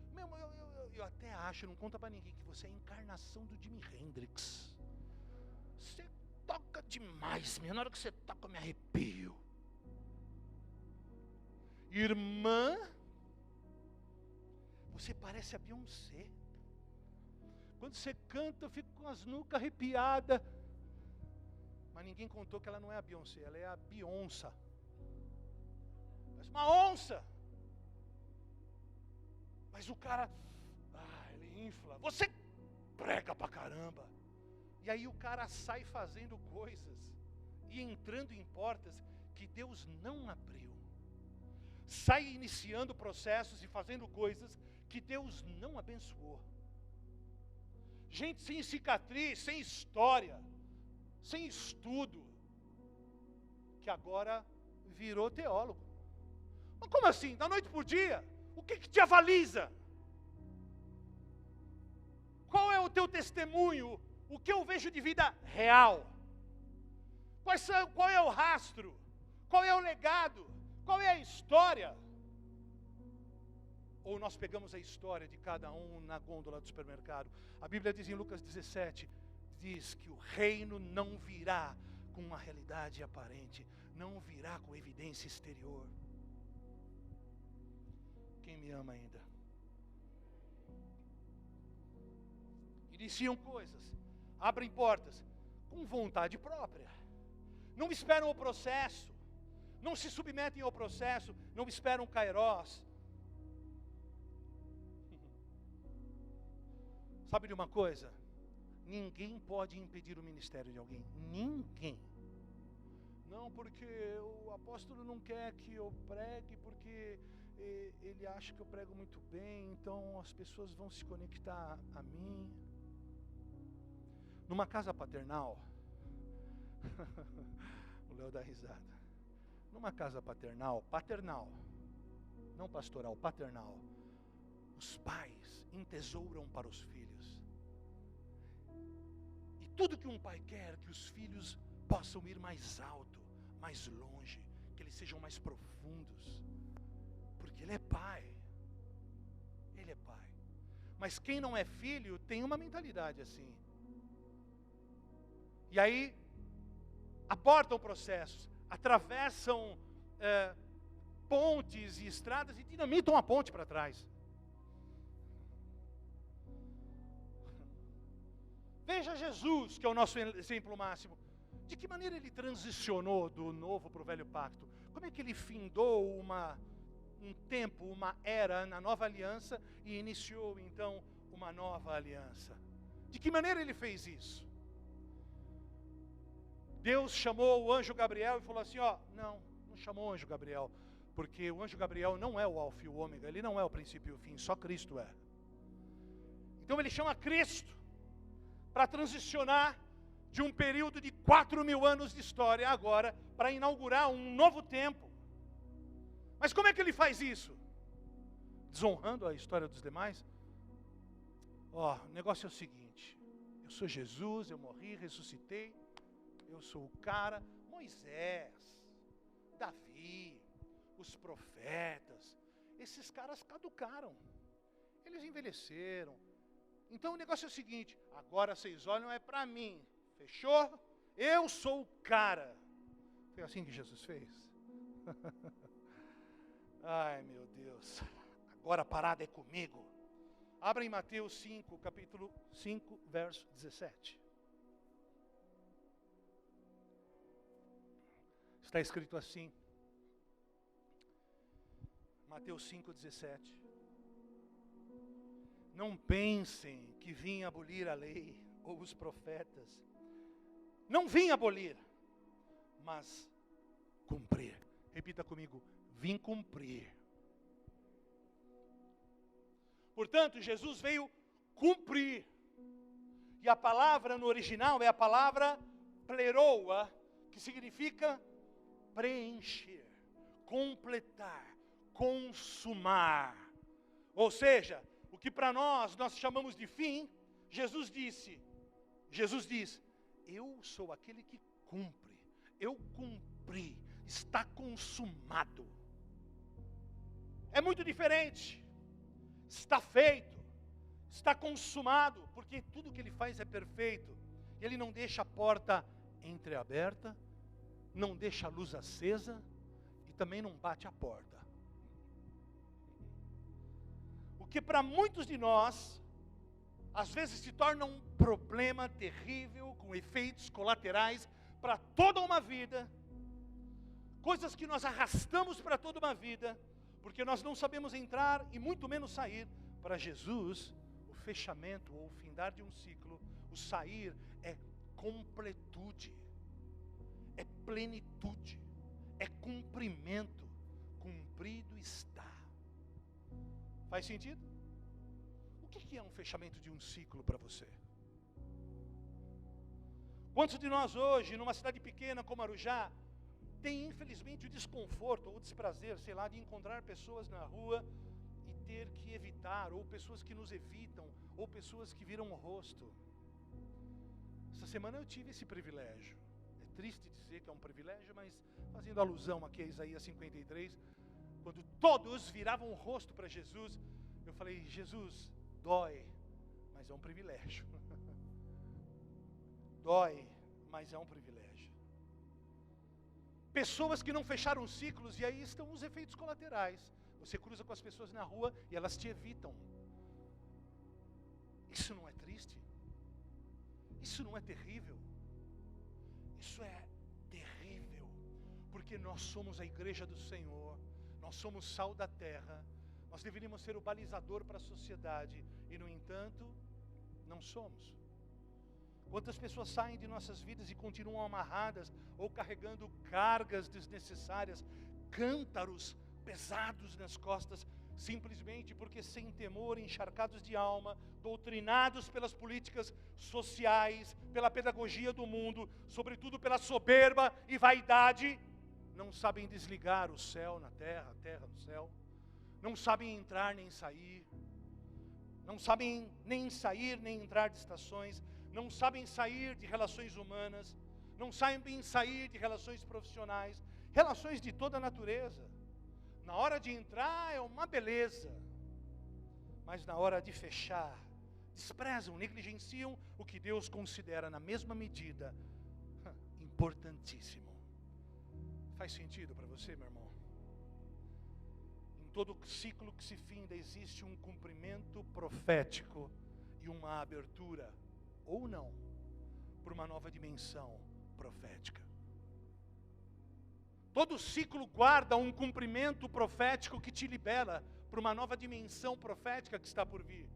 Eu até acho, não conta pra ninguém, que você é a encarnação do Jimi Hendrix. Você toca demais, meu. Na hora que você toca eu me arrepio. Irmã, você parece a Beyoncé. Quando você canta eu fico com as nucas arrepiadas. Mas ninguém contou que ela não é a Beyoncé, ela é a Beyoncé. Parece uma onça. Mas o cara, ele infla. Você prega pra caramba. E aí o cara sai fazendo coisas e entrando em portas que Deus não abriu. Sai iniciando processos e fazendo coisas que Deus não abençoou. Gente sem cicatriz, sem história, sem estudo, que agora virou teólogo. Mas como assim? Da noite por dia? O que te avaliza? Qual é o teu testemunho? O que eu vejo de vida real? Qual é o rastro? Qual é o legado? Qual é a história? Ou nós pegamos a história de cada um na gôndola do supermercado? A Bíblia diz em Lucas 17, diz que o reino não virá com uma realidade aparente, não virá com evidência exterior. Quem me ama ainda? Iniciam coisas, abrem portas, com vontade própria. Não esperam o processo, não se submetem ao processo, não esperam o kairós. Sabe de uma coisa? Ninguém pode impedir o ministério de alguém. Ninguém. Não, porque o apóstolo não quer que eu pregue, porque ele acha que eu prego muito bem, então as pessoas vão se conectar a mim. Numa casa paternal, o Léo dá risada. Numa casa paternal, não pastoral, paternal, os pais entesouram para os filhos. E tudo que um pai quer, que os filhos possam ir mais alto, mais longe, que eles sejam mais profundos. Porque ele é pai. Ele é pai. Mas quem não é filho tem uma mentalidade assim. E aí, abortam processos, atravessam pontes e estradas e dinamitam a ponte para trás. Veja Jesus, que é o nosso exemplo máximo. De que maneira ele transicionou do novo para o velho pacto? Como é que ele findou um tempo, uma era na nova aliança e iniciou então uma nova aliança? De que maneira ele fez isso? Deus chamou o anjo Gabriel e falou assim, não chamou o anjo Gabriel, porque o anjo Gabriel não é o alfa e o ômega, ele não é o princípio e o fim, só Cristo é. Então ele chama Cristo para transicionar de um período de 4.000 anos de história agora para inaugurar um novo tempo. Mas como é que ele faz isso? Desonrando a história dos demais? O negócio é o seguinte: eu sou Jesus, eu morri, ressuscitei, eu sou o cara. Moisés, Davi, os profetas, esses caras caducaram, eles envelheceram. Então o negócio é o seguinte: agora vocês olham é para mim, fechou? Eu sou o cara. Foi assim que Jesus fez? Ai, meu Deus, agora a parada é comigo. Abra em Mateus 5, capítulo 5, verso 17. Está escrito assim, Mateus 5, 17. Não pensem que vim abolir a lei ou os profetas. Não vim abolir, mas cumprir. Repita comigo: vim cumprir. Portanto, Jesus veio cumprir. E a palavra no original é a palavra pleroa, que significa preencher, completar, consumar. Ou seja, o que para nós chamamos de fim, Jesus diz: eu sou aquele que cumpre, eu cumpri, está consumado. É muito diferente. Está feito, está consumado, porque tudo que ele faz é perfeito. Ele não deixa a porta entreaberta, não deixa a luz acesa e também não bate a porta. O que para muitos de nós, às vezes se torna um problema terrível, com efeitos colaterais para toda uma vida, coisas que nós arrastamos para toda uma vida, porque nós não sabemos entrar e muito menos sair. Para Jesus, o fechamento ou o findar de um ciclo, o sair é completude, é plenitude, é cumprimento. Cumprido está. Faz sentido? O que é um fechamento de um ciclo para você? Quantos de nós hoje, numa cidade pequena como Arujá, tem infelizmente o desconforto ou o desprazer, sei lá, de encontrar pessoas na rua e ter que evitar, ou pessoas que nos evitam, ou pessoas que viram o rosto. Essa semana eu tive esse privilégio. É triste dizer que é um privilégio, mas fazendo alusão aqui a Isaías 53, quando todos viravam o rosto para Jesus, eu falei: Jesus, dói, mas é um privilégio. Dói, mas é um privilégio. Pessoas que não fecharam ciclos, e aí estão os efeitos colaterais. Você cruza com as pessoas na rua e elas te evitam. Isso não é triste? Isso não é terrível? Isso é terrível, porque nós somos a igreja do Senhor, nós somos sal da terra, nós deveríamos ser o balizador para a sociedade, e no entanto, não somos. Quantas pessoas saem de nossas vidas e continuam amarradas ou carregando cargas desnecessárias, cântaros pesados nas costas, simplesmente porque sem temor, encharcados de alma, doutrinados pelas políticas sociais, pela pedagogia do mundo, sobretudo pela soberba e vaidade, não sabem desligar o céu na terra, a terra no céu, não sabem entrar nem sair, não sabem nem sair nem entrar de estações, não sabem sair de relações humanas, não sabem sair de relações profissionais, relações de toda a natureza. Na hora de entrar é uma beleza, mas na hora de fechar, desprezam, negligenciam o que Deus considera na mesma medida importantíssimo. Faz sentido para você, meu irmão? Em todo ciclo que se finda existe um cumprimento profético e uma abertura, ou não, por uma nova dimensão profética. Todo ciclo guarda um cumprimento profético que te libera para uma nova dimensão profética que está por vir.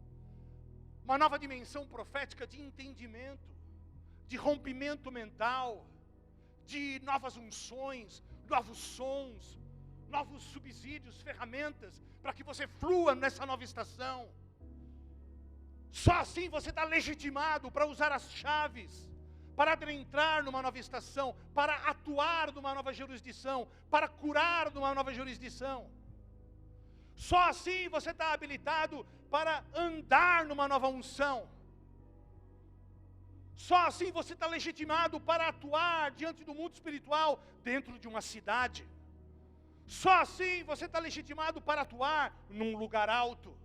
Uma nova dimensão profética de entendimento, de rompimento mental, de novas unções, novos sons, novos subsídios, ferramentas, para que você flua nessa nova estação. Só assim você está legitimado para usar as chaves, para adentrar numa nova estação, para atuar numa nova jurisdição, para curar numa nova jurisdição. Só assim você está habilitado para andar numa nova unção. Só assim você está legitimado para atuar diante do mundo espiritual dentro de uma cidade. Só assim você está legitimado para atuar num lugar alto.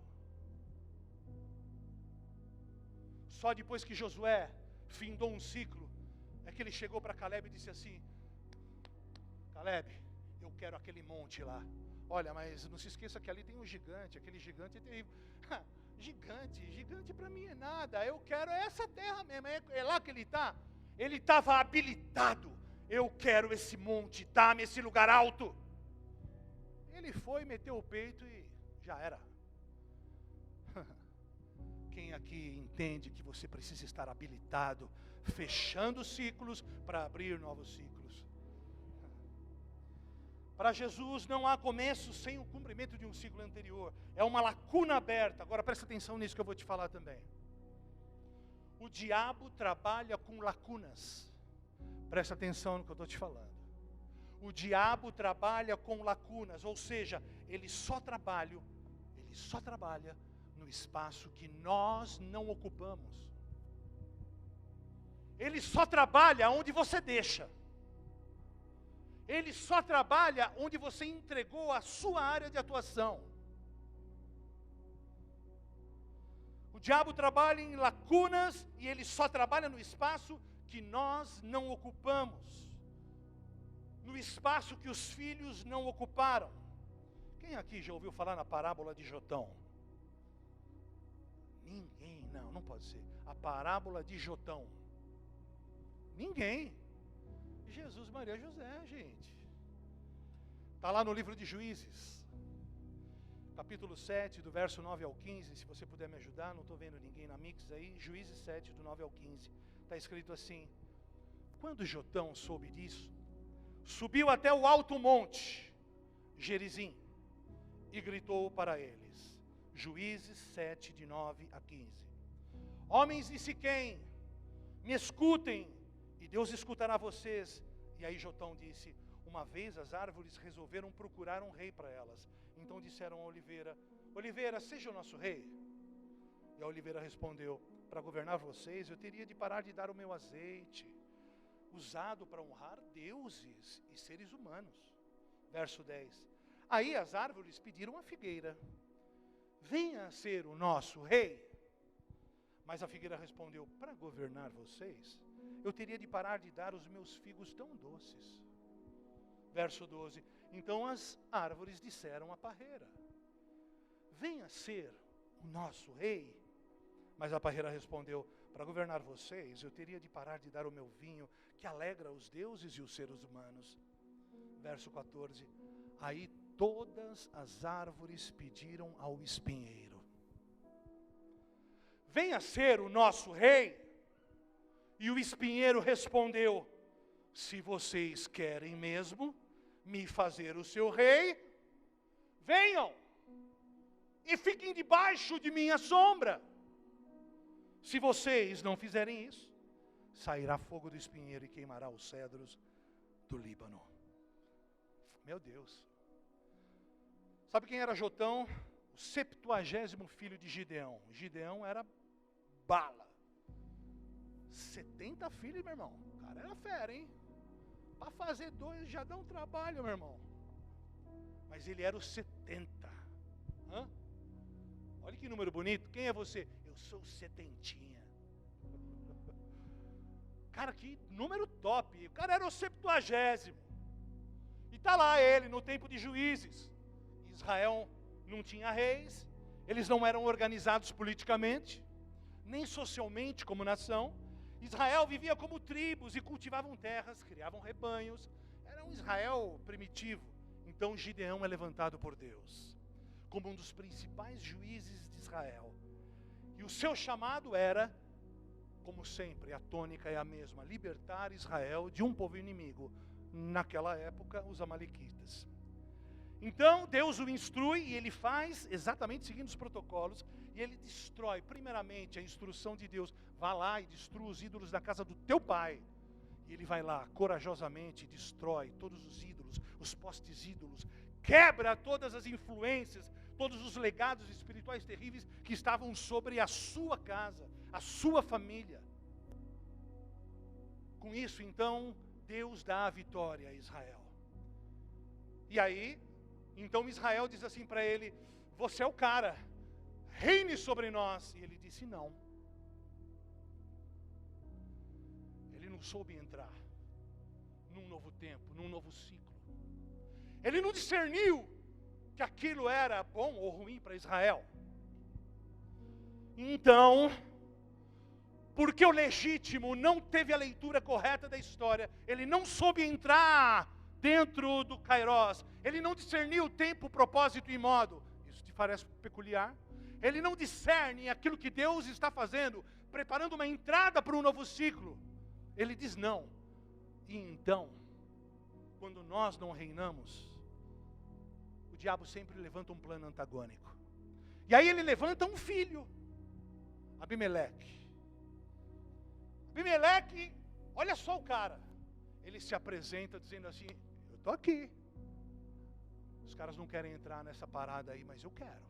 Só depois que Josué findou um ciclo, é que ele chegou para Caleb e disse assim: Caleb, eu quero aquele monte lá. Olha, mas não se esqueça que ali tem um gigante, aquele gigante é terrível. Gigante para mim é nada, eu quero essa terra mesmo, é lá que ele está. Ele estava habilitado, eu quero esse monte, dá-me esse lugar alto. Ele foi, meteu o peito e já era. Quem aqui entende que você precisa estar habilitado, fechando ciclos para abrir novos ciclos? Para Jesus não há começo sem o cumprimento de um ciclo anterior. É uma lacuna aberta. Agora presta atenção nisso que eu vou te falar também. O diabo trabalha com lacunas. Presta atenção no que eu estou te falando. O diabo trabalha com lacunas, ou seja, ele só trabalha no espaço que nós não ocupamos. Ele só trabalha onde você deixa. Ele só trabalha onde você entregou a sua área de atuação. O diabo trabalha em lacunas e ele só trabalha no espaço que nós não ocupamos. No espaço que os filhos não ocuparam. Quem aqui já ouviu falar na parábola de Jotão? Ninguém, não pode ser. A parábola de Jotão. Ninguém. Jesus, Maria, José, gente. Está lá no livro de Juízes, capítulo 7, do verso 9 ao 15. Se você puder me ajudar, não estou vendo ninguém na mix aí. Juízes 7, do 9 ao 15. Está escrito assim: quando Jotão soube disso, subiu até o alto monte, Gerizim, e gritou para eles. Juízes 7, de 9 a 15. Homens de Siquém, me escutem, e Deus escutará vocês. E aí Jotão disse: uma vez as árvores resolveram procurar um rei para elas. Então disseram a Oliveira: Oliveira, seja o nosso rei. E a Oliveira respondeu: para governar vocês, eu teria de parar de dar o meu azeite, usado para honrar deuses e seres humanos. Verso 10. Aí as árvores pediram a figueira: venha ser o nosso rei. Mas a figueira respondeu: para governar vocês, eu teria de parar de dar os meus figos tão doces. Verso 12. Então as árvores disseram à parreira: venha ser o nosso rei. Mas a parreira respondeu: para governar vocês, eu teria de parar de dar o meu vinho, que alegra os deuses e os seres humanos. Verso 14. Aí todas as árvores pediram ao espinheiro: venha ser o nosso rei. E o espinheiro respondeu: se vocês querem mesmo me fazer o seu rei, venham e fiquem debaixo de minha sombra. Se vocês não fizerem isso, sairá fogo do espinheiro e queimará os cedros do Líbano. Meu Deus. Sabe quem era Jotão? O 70º filho de Gideão. Gideão era bala. 70 filhos, meu irmão. O cara era fera, hein? Para fazer 2 já dá um trabalho, meu irmão. Mas ele era o 70. Olha que número bonito. Quem é você? Eu sou o 70. Cara, que número top. O cara era o 70º. E está lá ele no tempo de Juízes. Israel não tinha reis. Eles não eram organizados politicamente, nem socialmente como nação. Israel vivia como tribos e cultivavam terras, criavam rebanhos. Era um Israel primitivo. Então Gideão é levantado por Deus como um dos principais juízes de Israel. E o seu chamado era, como sempre, a tônica é a mesma: libertar Israel de um povo inimigo. Naquela época, os amalequitas. Então Deus o instrui e ele faz exatamente seguindo os protocolos. E ele destrói primeiramente a instrução de Deus: vá lá e destrua os ídolos da casa do teu pai. E ele vai lá, corajosamente, destrói todos os ídolos, os postes ídolos, quebra todas as influências, todos os legados espirituais terríveis que estavam sobre a sua casa, a sua família. Com isso, então, Deus dá a vitória a Israel. E aí, então Israel diz assim para ele: você é o cara, reine sobre nós. E ele disse não. Ele não soube entrar num novo tempo, num novo ciclo. Ele não discerniu que aquilo era bom ou ruim para Israel. Então, porque o legítimo não teve a leitura correta da história, ele não soube entrar dentro do Kairos, ele não discerniu o tempo, propósito e modo. Isso te parece peculiar? Ele não discerne aquilo que Deus está fazendo, preparando uma entrada para um novo ciclo. Ele diz não. E então, quando nós não reinamos, o diabo sempre levanta um plano antagônico. E aí ele levanta um filho, Abimeleque. Abimeleque, olha só o cara. Ele se apresenta dizendo assim: eu estou aqui. Os caras não querem entrar nessa parada aí, mas eu quero.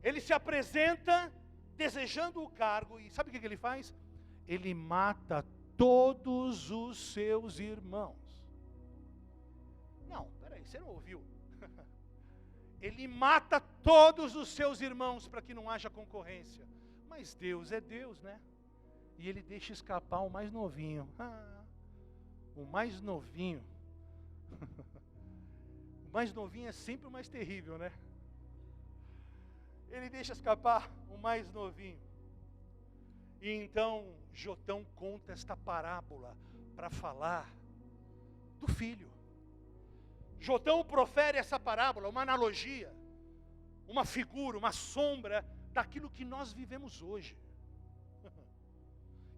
Ele se apresenta desejando o cargo. E sabe o que ele faz? Ele mata todos os seus irmãos. Não, peraí, você não ouviu? Ele mata todos os seus irmãos para que não haja concorrência. Mas Deus é Deus, né? E ele deixa escapar o mais novinho. O mais novinho. O mais novinho é sempre o mais terrível, né? Ele deixa escapar o mais novinho. E então Jotão conta esta parábola para falar do filho. Jotão profere essa parábola, uma analogia, uma figura, uma sombra daquilo que nós vivemos hoje.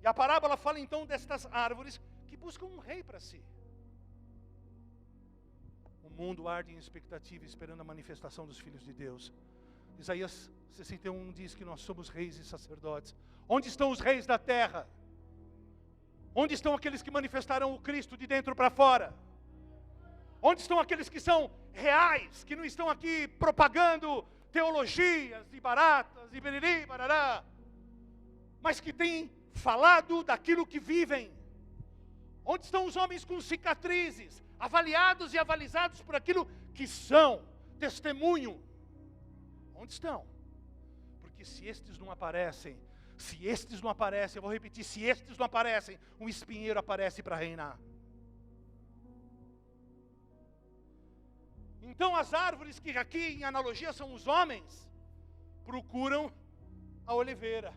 E a parábola fala então destas árvores que buscam um rei para si. O mundo arde em expectativa, esperando a manifestação dos filhos de Deus. Isaías 61 diz que nós somos reis e sacerdotes. Onde estão os reis da terra? Onde estão aqueles que manifestarão o Cristo de dentro para fora? Onde estão aqueles que são reais, que não estão aqui propagando teologias e baratas e beriri, barará, mas que têm falado daquilo que vivem? Onde estão os homens com cicatrizes, avaliados e avalizados por aquilo que são, testemunho? Onde estão? Porque se estes não aparecem, eu vou repetir, se estes não aparecem, um espinheiro aparece para reinar. Então as árvores, que aqui em analogia são os homens, procuram a oliveira,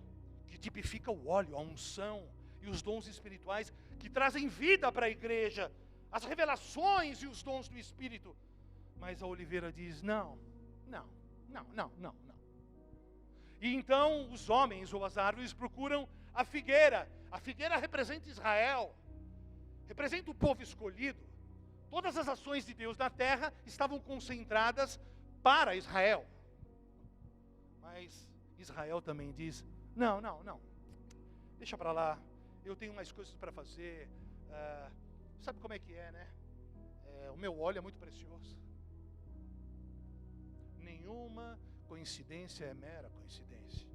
que tipifica o óleo, a unção e os dons espirituais que trazem vida para a igreja, as revelações e os dons do Espírito. Mas a oliveira diz: não. E então os homens ou as árvores procuram a figueira. A figueira representa Israel, representa o povo escolhido. Todas as ações de Deus na terra estavam concentradas para Israel. Mas Israel também diz: não. Deixa para lá, eu tenho mais coisas para fazer. Sabe como é que é, né? O meu óleo é muito precioso. Nenhuma coincidência é mera coincidência.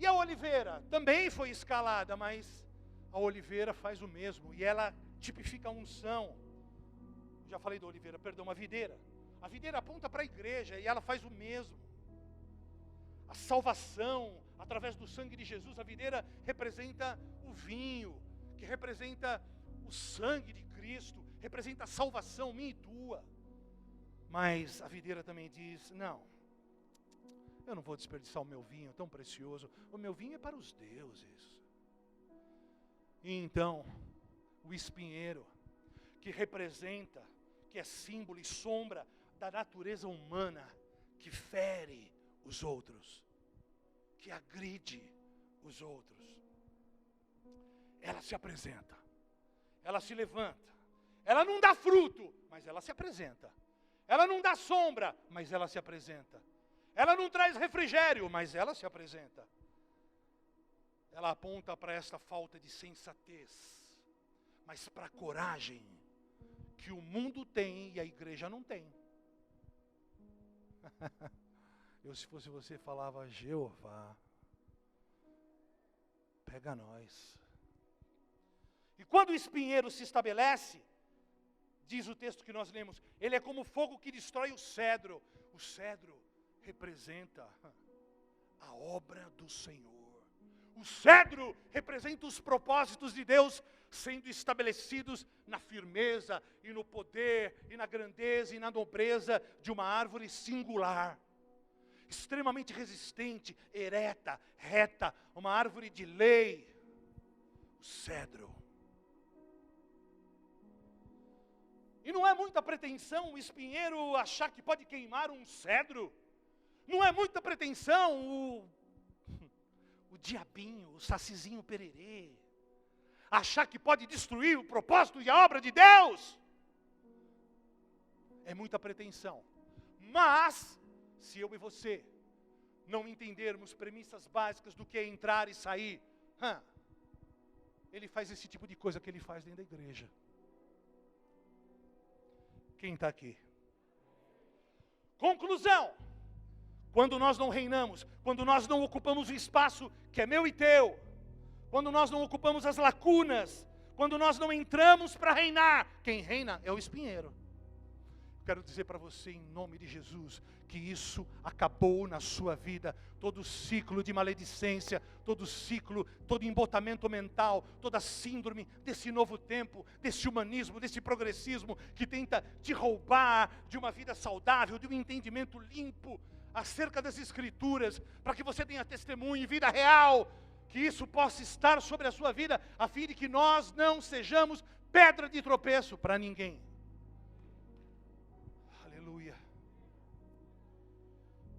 E a oliveira também foi escalada, mas a oliveira faz o mesmo. E ela tipifica a unção. Já falei da oliveira, perdão, a videira. A videira aponta para a igreja e ela faz o mesmo. A salvação, através do sangue de Jesus, a videira representa o vinho, que representa o sangue de Cristo, representa a salvação minha e tua. Mas a videira também diz: não, eu não vou desperdiçar o meu vinho tão precioso, o meu vinho é para os deuses. E então, o espinheiro, que representa, que é símbolo e sombra da natureza humana, que fere os outros, que agride os outros, ela se apresenta, ela se levanta, ela não dá fruto, mas ela se apresenta, ela não dá sombra, mas ela se apresenta, ela não traz refrigério, mas ela se apresenta. ela aponta para esta falta de sensatez, mas para a coragem que o mundo tem e a igreja não tem. Eu, se fosse você, falava: Jeová, pega nós. E quando o espinheiro se estabelece, diz o texto que nós lemos, ele é como fogo que destrói o cedro. O cedro representa a obra do Senhor. O cedro representa os propósitos de Deus sendo estabelecidos na firmeza e no poder e na grandeza e na nobreza de uma árvore singular, extremamente resistente, ereta, reta, uma árvore de lei, o cedro. E não é muita pretensão o espinheiro achar que pode queimar um cedro. Não é muita pretensão o diabinho, o sacizinho pererê, achar que pode destruir o propósito e a obra de Deus. É muita pretensão. Mas, se eu e você não entendermos premissas básicas do que é entrar e sair, ele faz esse tipo de coisa que ele faz dentro da igreja. Quem está aqui? Conclusão. Quando nós não reinamos, quando nós não ocupamos o espaço que é meu e teu, quando nós não ocupamos as lacunas, quando nós não entramos para reinar, quem reina é o espinheiro. Quero dizer para você, em nome de Jesus, que isso acabou na sua vida. Todo ciclo de maledicência, todo ciclo, todo embotamento mental, toda síndrome desse novo tempo, desse humanismo, desse progressismo que tenta te roubar de uma vida saudável, de um entendimento limpo acerca das Escrituras, para que você tenha testemunho e vida real, que isso possa estar sobre a sua vida, a fim de que nós não sejamos pedra de tropeço para ninguém. Aleluia.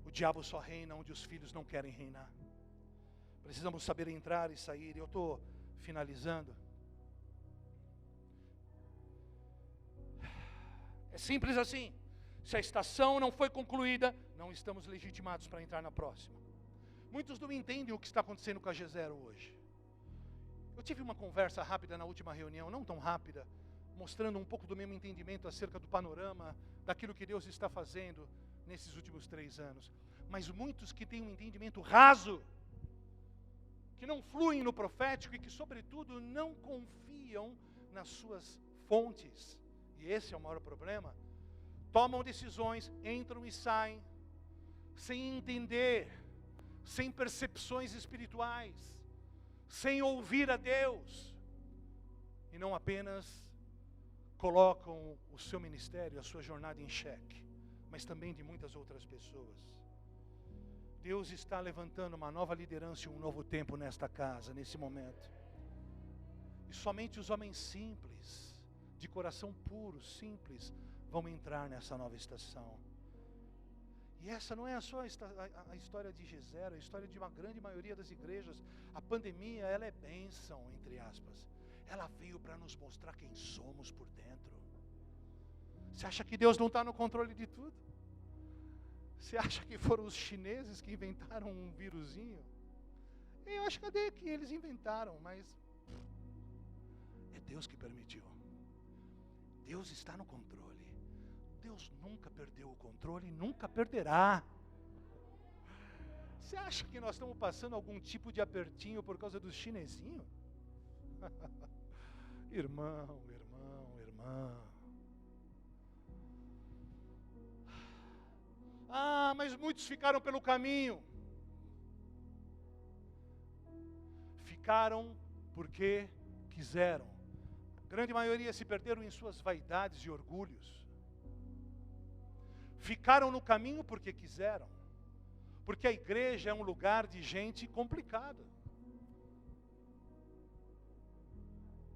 O diabo só reina onde os filhos não querem reinar. Precisamos saber entrar e sair. Eu estou finalizando. É simples assim. Se a estação não foi concluída, não estamos legitimados para entrar na próxima. Muitos não entendem o que está acontecendo com a G0 hoje. Eu tive uma conversa rápida na última reunião, não tão rápida, mostrando um pouco do meu entendimento acerca do panorama, daquilo que Deus está fazendo nesses últimos 3 anos. Mas muitos que têm um entendimento raso, que não fluem no profético e que, sobretudo, não confiam nas suas fontes, e esse é o maior problema, tomam decisões, entram e saem, sem entender, sem percepções espirituais, sem ouvir a Deus, e não apenas colocam o seu ministério, a sua jornada em xeque, mas também de muitas outras pessoas. Deus está levantando uma nova liderança e um novo tempo nesta casa, nesse momento. E somente os homens simples, de coração puro, simples, vão entrar nessa nova estação. E essa não é só a história de G0, a história de uma grande maioria das igrejas. A pandemia, ela é bênção, entre aspas. Ela veio para nos mostrar quem somos por dentro. Você acha que Deus não está no controle de tudo? Você acha que foram os chineses que inventaram um vírusinho? Eu acho que eles inventaram, mas é Deus que permitiu. Deus está no controle. Deus nunca perdeu o controle e nunca perderá. Você acha que nós estamos passando algum tipo de apertinho por causa dos chinesinhos? Irmão, irmã. Mas muitos ficaram pelo caminho. Ficaram porque quiseram. A grande maioria se perderam em suas vaidades e orgulhos. Ficaram no caminho porque quiseram. Porque a igreja é um lugar de gente complicada.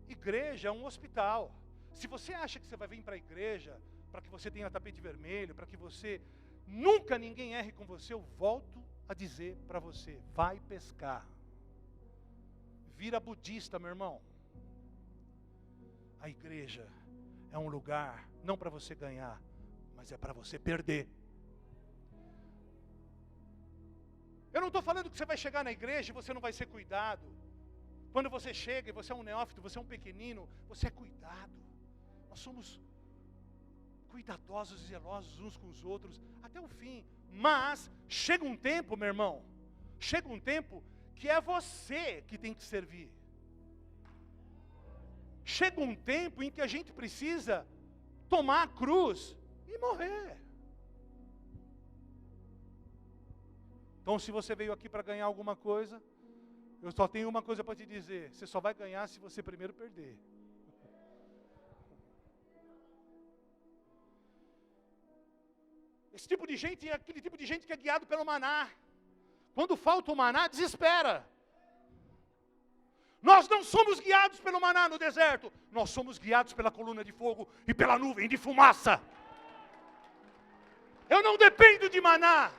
Igreja é um hospital. Se você acha que você vai vir para a igreja para que você tenha tapete vermelho, para que você nunca ninguém erre com você, eu volto a dizer para você, vai pescar. Vira budista, meu irmão. A igreja é um lugar não para você ganhar, mas é para você perder. Eu não estou falando que você vai chegar na igreja e você não vai ser cuidado. Quando você chega e você é um neófito, você é um pequenino, você é cuidado. Nós somos cuidadosos e zelosos uns com os outros até o fim. Mas chega um tempo, meu irmão, chega um tempo que é você que tem que servir. Chega um tempo em que a gente precisa tomar a cruz e morrer. Então, se você veio aqui para ganhar alguma coisa, eu só tenho uma coisa para te dizer: você só vai ganhar se você primeiro perder. Esse tipo de gente é aquele tipo de gente que é guiado pelo maná. Quando falta o maná, desespera. Nós não somos guiados pelo maná no deserto. Nós somos guiados pela coluna de fogo e pela nuvem de fumaça. Eu não dependo de maná.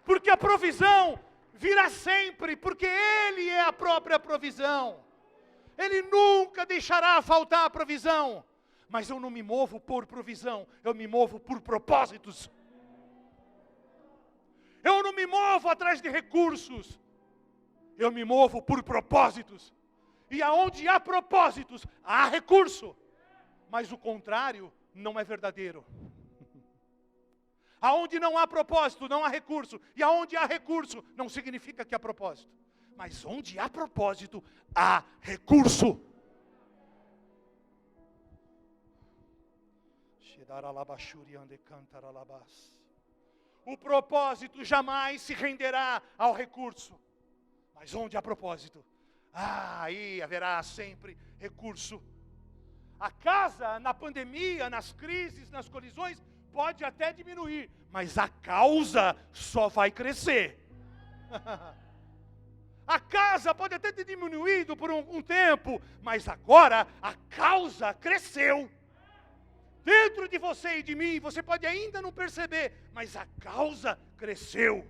Porque a provisão virá sempre, porque Ele é a própria provisão. Ele nunca deixará faltar a provisão. Mas eu não me movo por provisão, eu me movo por propósitos. Eu não me movo atrás de recursos, eu me movo por propósitos. E aonde há propósitos, há recurso. Mas o contrário não é verdadeiro. Aonde não há propósito, não há recurso. E aonde há recurso, não significa que há propósito. Mas onde há propósito, há recurso. O propósito jamais se renderá ao recurso. Mas onde há propósito, aí haverá sempre recurso. A casa, na pandemia, nas crises, nas colisões, pode até diminuir, mas a causa só vai crescer. A casa pode até ter diminuído por um tempo, mas agora a causa cresceu. Dentro de você e de mim, você pode ainda não perceber, mas a causa cresceu.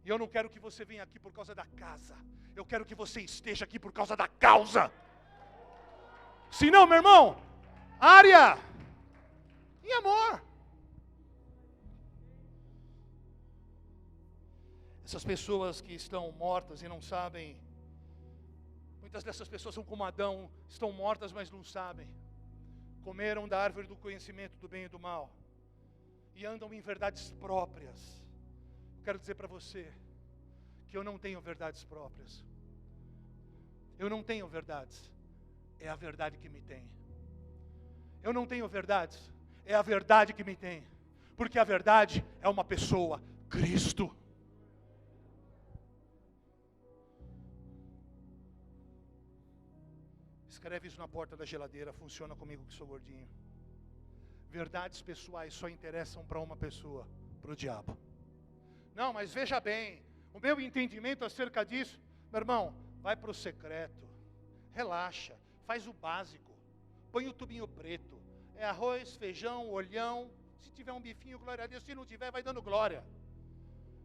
E eu não quero que você venha aqui por causa da casa. Eu quero que você esteja aqui por causa da causa. Se não, meu irmão, área e amor. Essas pessoas que estão mortas e não sabem, muitas dessas pessoas são como Adão, estão mortas, mas não sabem. Comeram da árvore do conhecimento do bem e do mal. E andam em verdades próprias. Quero dizer para você que eu não tenho verdades próprias. Eu não tenho verdades. É a verdade que me tem. Eu não tenho verdades. É a verdade que me tem. Porque a verdade é uma pessoa, Cristo. Escreve isso na porta da geladeira. Funciona comigo que sou gordinho. Verdades pessoais só interessam para uma pessoa, para o diabo. Não, mas veja bem, o meu entendimento acerca disso, meu irmão, vai para o secreto, relaxa, faz o básico, põe o tubinho preto, é arroz, feijão, olhão, se tiver um bifinho, glória a Deus, se não tiver, vai dando glória.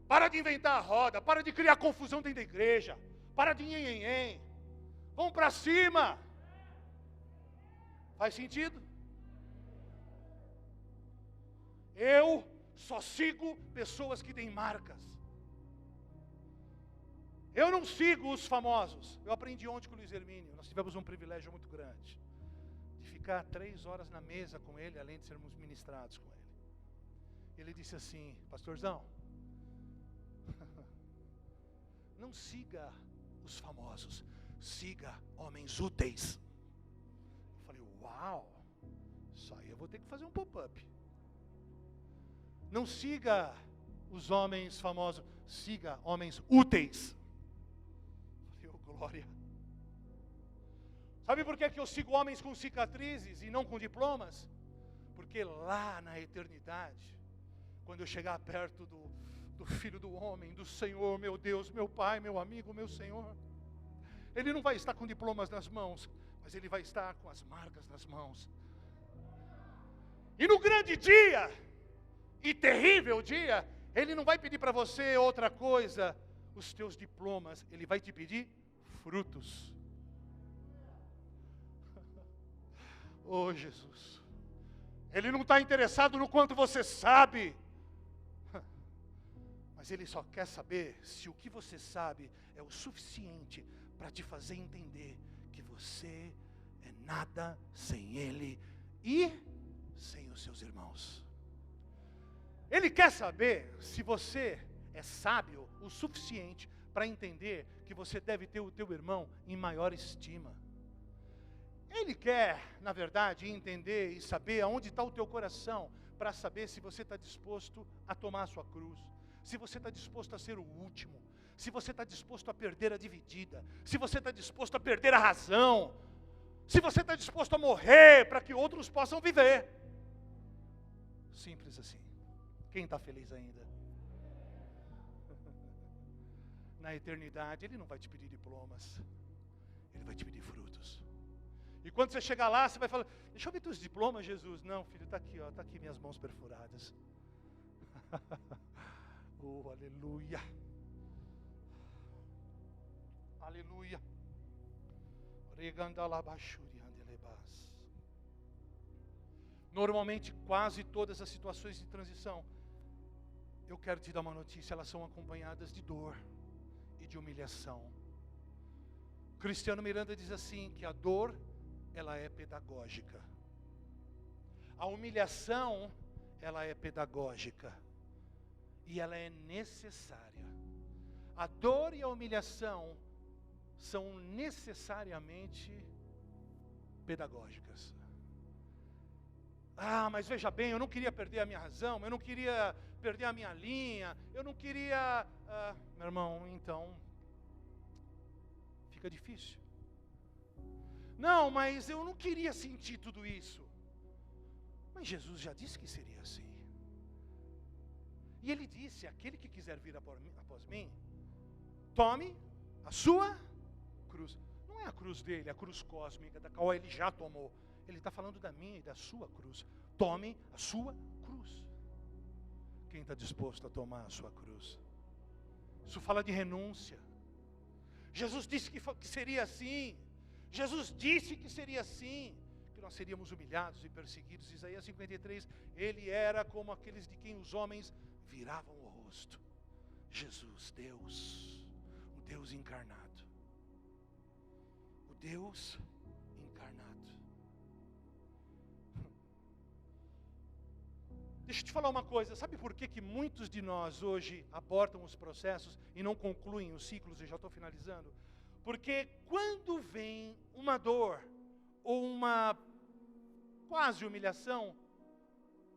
Para de inventar a roda, para de criar confusão dentro da igreja, para de nhenhenhen, vamos para cima. Faz sentido? Eu só sigo pessoas que têm marcas. Eu não sigo os famosos. Eu aprendi ontem com o Luiz Hermínio. Nós tivemos um privilégio muito grande de ficar 3 horas na mesa com ele, além de sermos ministrados com ele. Ele disse assim: pastorzão, não siga os famosos, siga homens úteis. Eu falei: uau, isso aí eu vou ter que fazer um pop-up. Não siga os homens famosos, siga homens úteis. Meu glória. Sabe por que eu sigo homens com cicatrizes e não com diplomas? Porque lá na eternidade, quando eu chegar perto do Filho do Homem, do Senhor, meu Deus, meu Pai, meu amigo, meu Senhor, Ele não vai estar com diplomas nas mãos, mas Ele vai estar com as marcas nas mãos. E no grande dia e terrível dia, Ele não vai pedir para você outra coisa, os teus diplomas, Ele vai te pedir frutos. Oh Jesus, Ele não está interessado no quanto você sabe, Mas Ele só quer saber se o que você sabe é o suficiente para te fazer entender que você é nada sem Ele e sem os seus irmãos. Ele quer saber se você é sábio o suficiente para entender que você deve ter o teu irmão em maior estima. Ele quer, na verdade, entender e saber aonde está o teu coração, para saber se você está disposto a tomar a sua cruz, se você está disposto a ser o último, se você está disposto a perder a dividida, se você está disposto a perder a razão, se você está disposto a morrer para que outros possam viver. Simples assim. Quem está feliz ainda? Na eternidade, Ele não vai te pedir diplomas, Ele vai te pedir frutos. E quando você chegar lá, você vai falar: deixa eu ver teus diplomas, Jesus. Não, filho, está aqui, ó, está aqui minhas mãos perfuradas. Oh, aleluia. Aleluia. Normalmente, quase todas as situações de transição, eu quero te dar uma notícia, elas são acompanhadas de dor e de humilhação. Cristiano Miranda diz assim, que a dor, ela é pedagógica. A humilhação, ela é pedagógica. E ela é necessária. A dor e a humilhação são necessariamente pedagógicas. Ah, mas veja bem, eu não queria perder a minha razão, eu não queria perder a minha linha, eu não queria... meu irmão, então, fica difícil. Não, mas eu não queria sentir tudo isso. Mas Jesus já disse que seria assim. E Ele disse, aquele que quiser vir após mim, tome a sua cruz. Não é a cruz dele, é a cruz cósmica, da qual Ele já tomou. Ele está falando da minha e da sua cruz. Tome a sua cruz. Quem está disposto a tomar a sua cruz? Isso fala de renúncia. Jesus disse que seria assim. Jesus disse que seria assim, que nós seríamos humilhados e perseguidos. Isaías 53, Ele era como aqueles de quem os homens viravam o rosto. Jesus, Deus, o Deus encarnado. O Deus encarnado. Deixa eu te falar uma coisa, sabe por que muitos de nós hoje abortam os processos e não concluem os ciclos, e já estou finalizando? Porque quando vem uma dor, ou uma quase humilhação,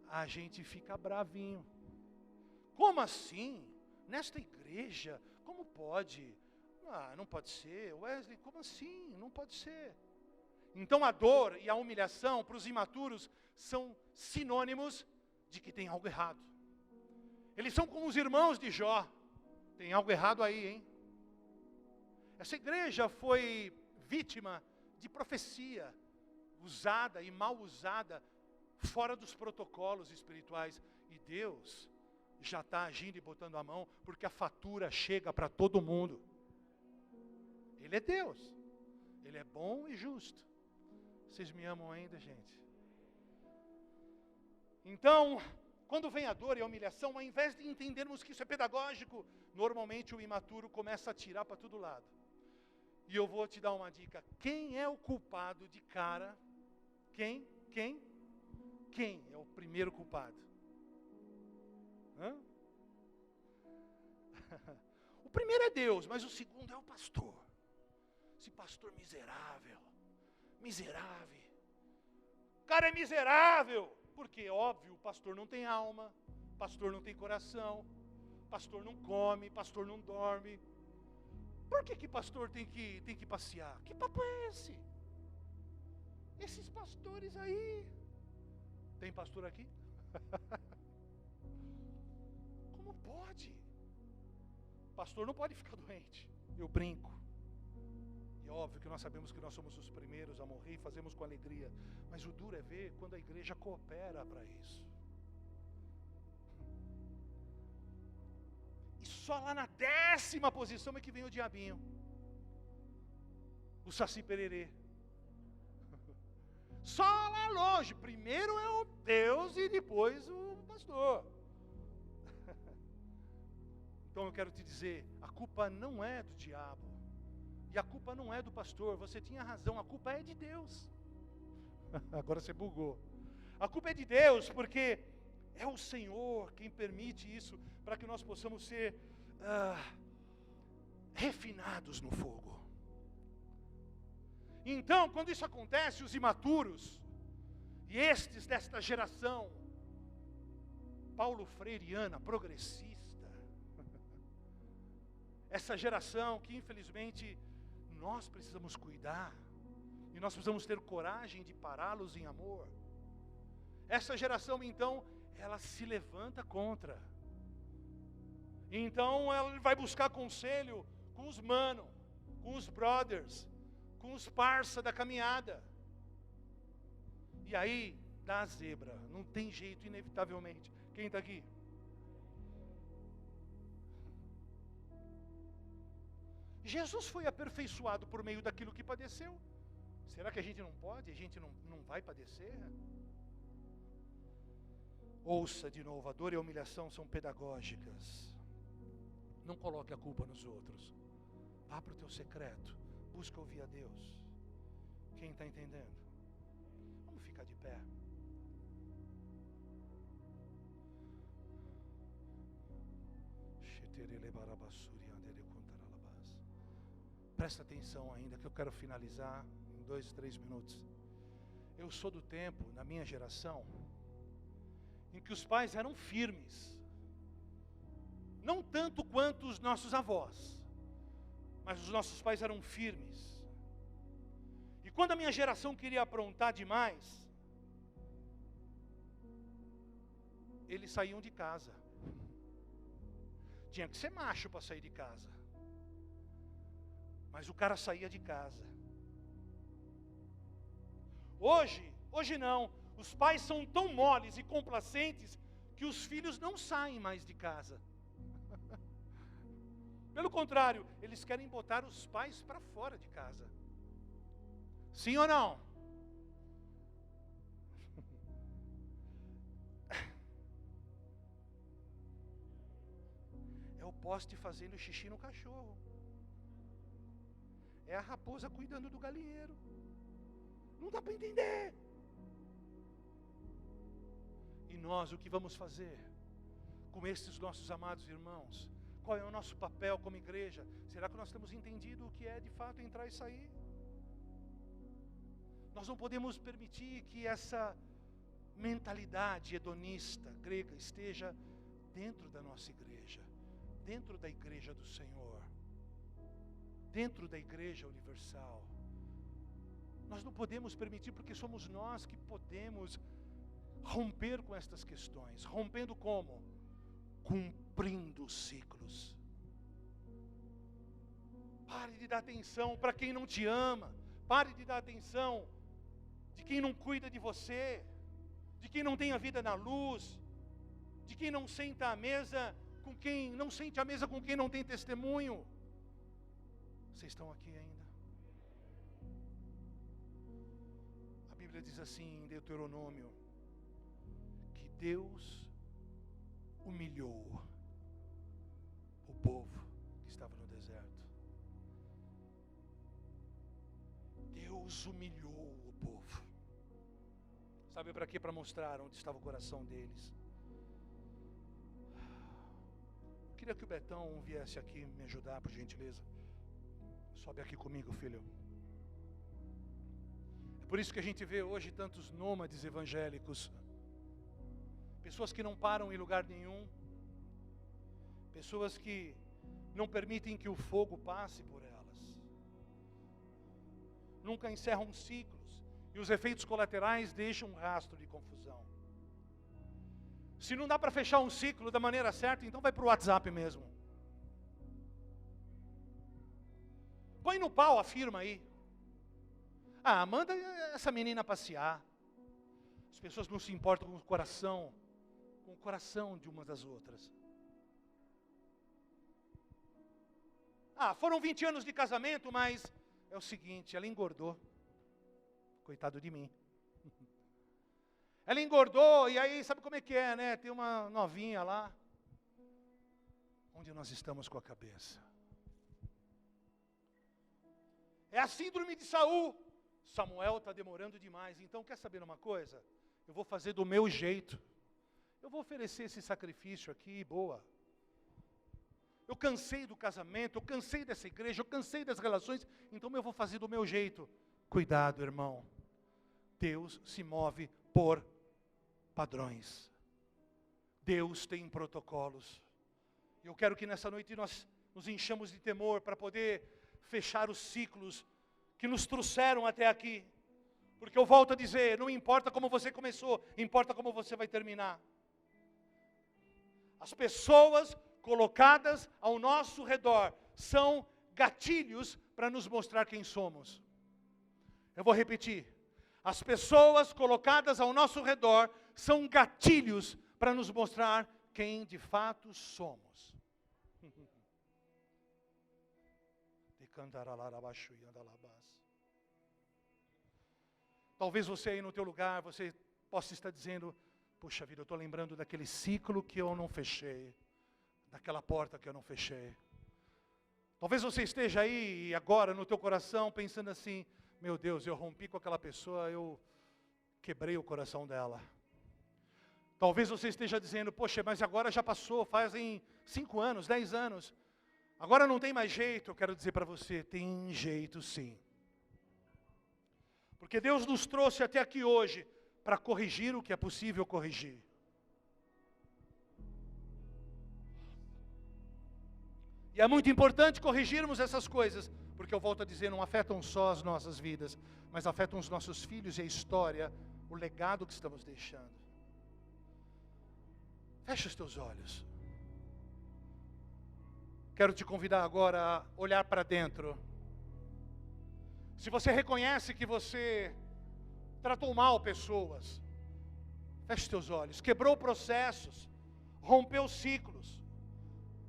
a gente fica bravinho. Como assim? Nesta igreja? Como pode? Ah, não pode ser. Wesley, como assim? Não pode ser. Então a dor e a humilhação para os imaturos são sinônimos de que tem algo errado. Eles são como os irmãos de Jó. Tem algo errado aí, hein? Essa igreja foi vítima de profecia, usada e mal usada, fora dos protocolos espirituais. E Deus já está agindo e botando a mão, porque a fatura chega para todo mundo. Ele é Deus. Ele é bom e justo. Vocês me amam ainda, gente? Então, quando vem a dor e a humilhação, ao invés de entendermos que isso é pedagógico, normalmente o imaturo começa a atirar para todo lado. E eu vou te dar uma dica. Quem é o culpado de cara? Quem é o primeiro culpado? Hã? O primeiro é Deus, mas o segundo é o pastor. Esse pastor miserável. O cara é miserável. Porque, óbvio, o pastor não tem alma, pastor não tem coração, pastor não come, pastor não dorme. Por que pastor tem que passear? Que papo é esse? Esses pastores aí. Tem pastor aqui? Como pode? Pastor não pode ficar doente. Eu brinco. E óbvio que nós sabemos que nós somos os primeiros a morrer e fazemos com alegria. Mas o duro é ver quando a igreja coopera para isso. E só lá na 10ª posição é que vem o diabinho. O Saci Pererê. Só lá longe. Primeiro é o Deus e depois o pastor. Então eu quero te dizer, a culpa não é do diabo. E a culpa não é do pastor. Você tinha razão, a culpa é de Deus. Agora você bugou. A culpa é de Deus, porque é o Senhor quem permite isso, para que nós possamos ser refinados no fogo. Então, quando isso acontece, os imaturos, e estes desta geração, Paulo Freireana, progressista, essa geração que infelizmente nós precisamos cuidar, e nós precisamos ter coragem de pará-los em amor. Essa geração então, ela se levanta contra. Então ela vai buscar conselho com os mano, com os brothers, com os parça da caminhada. E aí dá a zebra, não tem jeito, inevitavelmente. Quem está aqui? Jesus foi aperfeiçoado por meio daquilo que padeceu. Será que a gente não pode? A gente não vai padecer? Ouça de novo, a dor e a humilhação são pedagógicas. Não coloque a culpa nos outros. Vá para o teu secreto. Busca ouvir a Deus. Quem está entendendo? Vamos ficar de pé. Presta atenção ainda que eu quero finalizar em 2, 3 minutos. Eu sou do tempo, na minha geração, em que os pais eram firmes. Não tanto quanto os nossos avós, mas os nossos pais eram firmes. E quando a minha geração queria aprontar demais, eles saíam de casa. Tinha que ser macho para sair de casa. Mas o cara saía de casa. Hoje não. Os pais são tão moles e complacentes que os filhos não saem mais de casa. Pelo contrário, eles querem botar os pais para fora de casa. Sim ou não? É o poste fazendo xixi no cachorro. É a raposa cuidando do galinheiro. Não dá para entender. E nós, o que vamos fazer com estes nossos amados irmãos? Qual é o nosso papel como igreja? Será que nós temos entendido o que é de fato entrar e sair? Nós não podemos permitir que essa mentalidade hedonista grega esteja dentro da nossa igreja, dentro da igreja do Senhor, dentro da igreja universal. Nós não podemos permitir, porque somos nós que podemos romper com estas questões. Rompendo como? Cumprindo os ciclos. Pare de dar atenção para quem não te ama. Pare de dar atenção de quem não cuida de você, de quem não tem a vida na luz, de quem não senta à mesa com quem não sente à mesa com quem não tem testemunho. Vocês estão aqui ainda? A Bíblia diz assim em Deuteronômio, que Deus humilhou o povo que estava no deserto. Deus humilhou o povo. Sabe para quê? Para mostrar onde estava o coração deles. Eu queria que o Betão viesse aqui me ajudar, por gentileza. Sobe aqui comigo, filho. É por isso que a gente vê hoje tantos nômades evangélicos. Pessoas que não param em lugar nenhum. Pessoas que não permitem que o fogo passe por elas. Nunca encerram ciclos. E os efeitos colaterais deixam um rastro de confusão. Se não dá para fechar um ciclo da maneira certa, então vai para o WhatsApp mesmo. Põe no pau a firma aí. Ah, manda essa menina passear. As pessoas não se importam com o coração de uma das outras. Ah, foram 20 anos de casamento, mas é o seguinte, ela engordou. Coitado de mim. Ela engordou, e aí sabe como é que é, né? Tem uma novinha lá. onde nós estamos com a cabeça. É a síndrome de Saul. Samuel está demorando demais. Então, quer saber uma coisa? Eu vou fazer do meu jeito. Eu vou oferecer esse sacrifício aqui, boa. Eu cansei do casamento, eu cansei dessa igreja, eu cansei das relações, então eu vou fazer do meu jeito. Cuidado, irmão. Deus se move por padrões. Deus tem protocolos. Eu quero que nessa noite nós nos enchamos de temor para poder fechar os ciclos que nos trouxeram até aqui. Porque eu volto a dizer, não importa como você começou, importa como você vai terminar. As pessoas colocadas ao nosso redor são gatilhos para nos mostrar quem somos. Eu vou repetir. As pessoas colocadas ao nosso redor são gatilhos para nos mostrar quem de fato somos. Talvez você aí no teu lugar, você possa estar dizendo, puxa vida, eu estou lembrando daquele ciclo que eu não fechei, daquela porta que eu não fechei. Talvez você esteja aí agora no teu coração pensando assim, meu Deus, eu rompi com aquela pessoa, eu quebrei o coração dela. Talvez você esteja dizendo, poxa, mas agora já passou, fazem 5 anos, 10 anos. Agora não tem mais jeito. Eu quero dizer para você, tem jeito sim. Porque Deus nos trouxe até aqui hoje para corrigir o que é possível corrigir. E é muito importante corrigirmos essas coisas, porque eu volto a dizer, não afetam só as nossas vidas, mas afetam os nossos filhos e a história, o legado que estamos deixando. Fecha os teus olhos. Quero te convidar agora a olhar para dentro. Se você reconhece que você tratou mal pessoas, feche os teus olhos, quebrou processos, rompeu ciclos.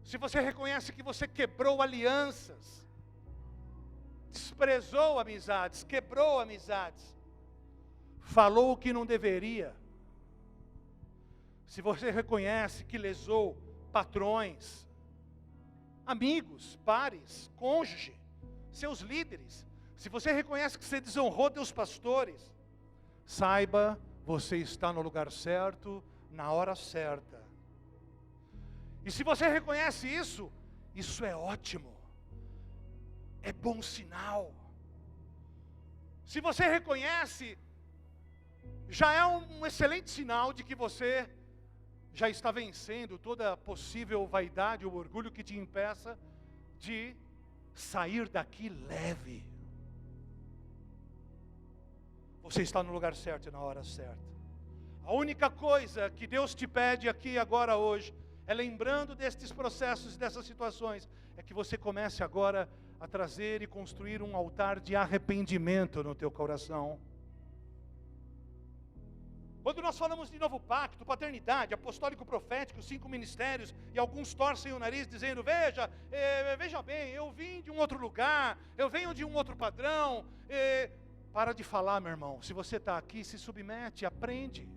Se você reconhece que você quebrou alianças, desprezou amizades, quebrou amizades, falou o que não deveria. Se você reconhece que lesou patrões, amigos, pares, cônjuge, seus líderes, se você reconhece que você desonrou teus pastores, saiba, você está no lugar certo, na hora certa. E se você reconhece isso, isso é ótimo. É bom sinal. Se você reconhece, já é um excelente sinal de que você já está vencendo toda possível vaidade ou orgulho que te impeça de sair daqui leve. Você está no lugar certo e na hora certa. A única coisa que Deus te pede aqui agora hoje, é lembrando destes processos e dessas situações, é que você comece agora a trazer e construir um altar de arrependimento no teu coração. Quando nós falamos de novo pacto, paternidade, apostólico, profético, 5 ministérios, e alguns torcem o nariz dizendo, veja bem, eu vim de um outro lugar, eu venho de um outro padrão. Para de falar, meu irmão. Se você está aqui, se submete, aprende.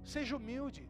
Seja humilde.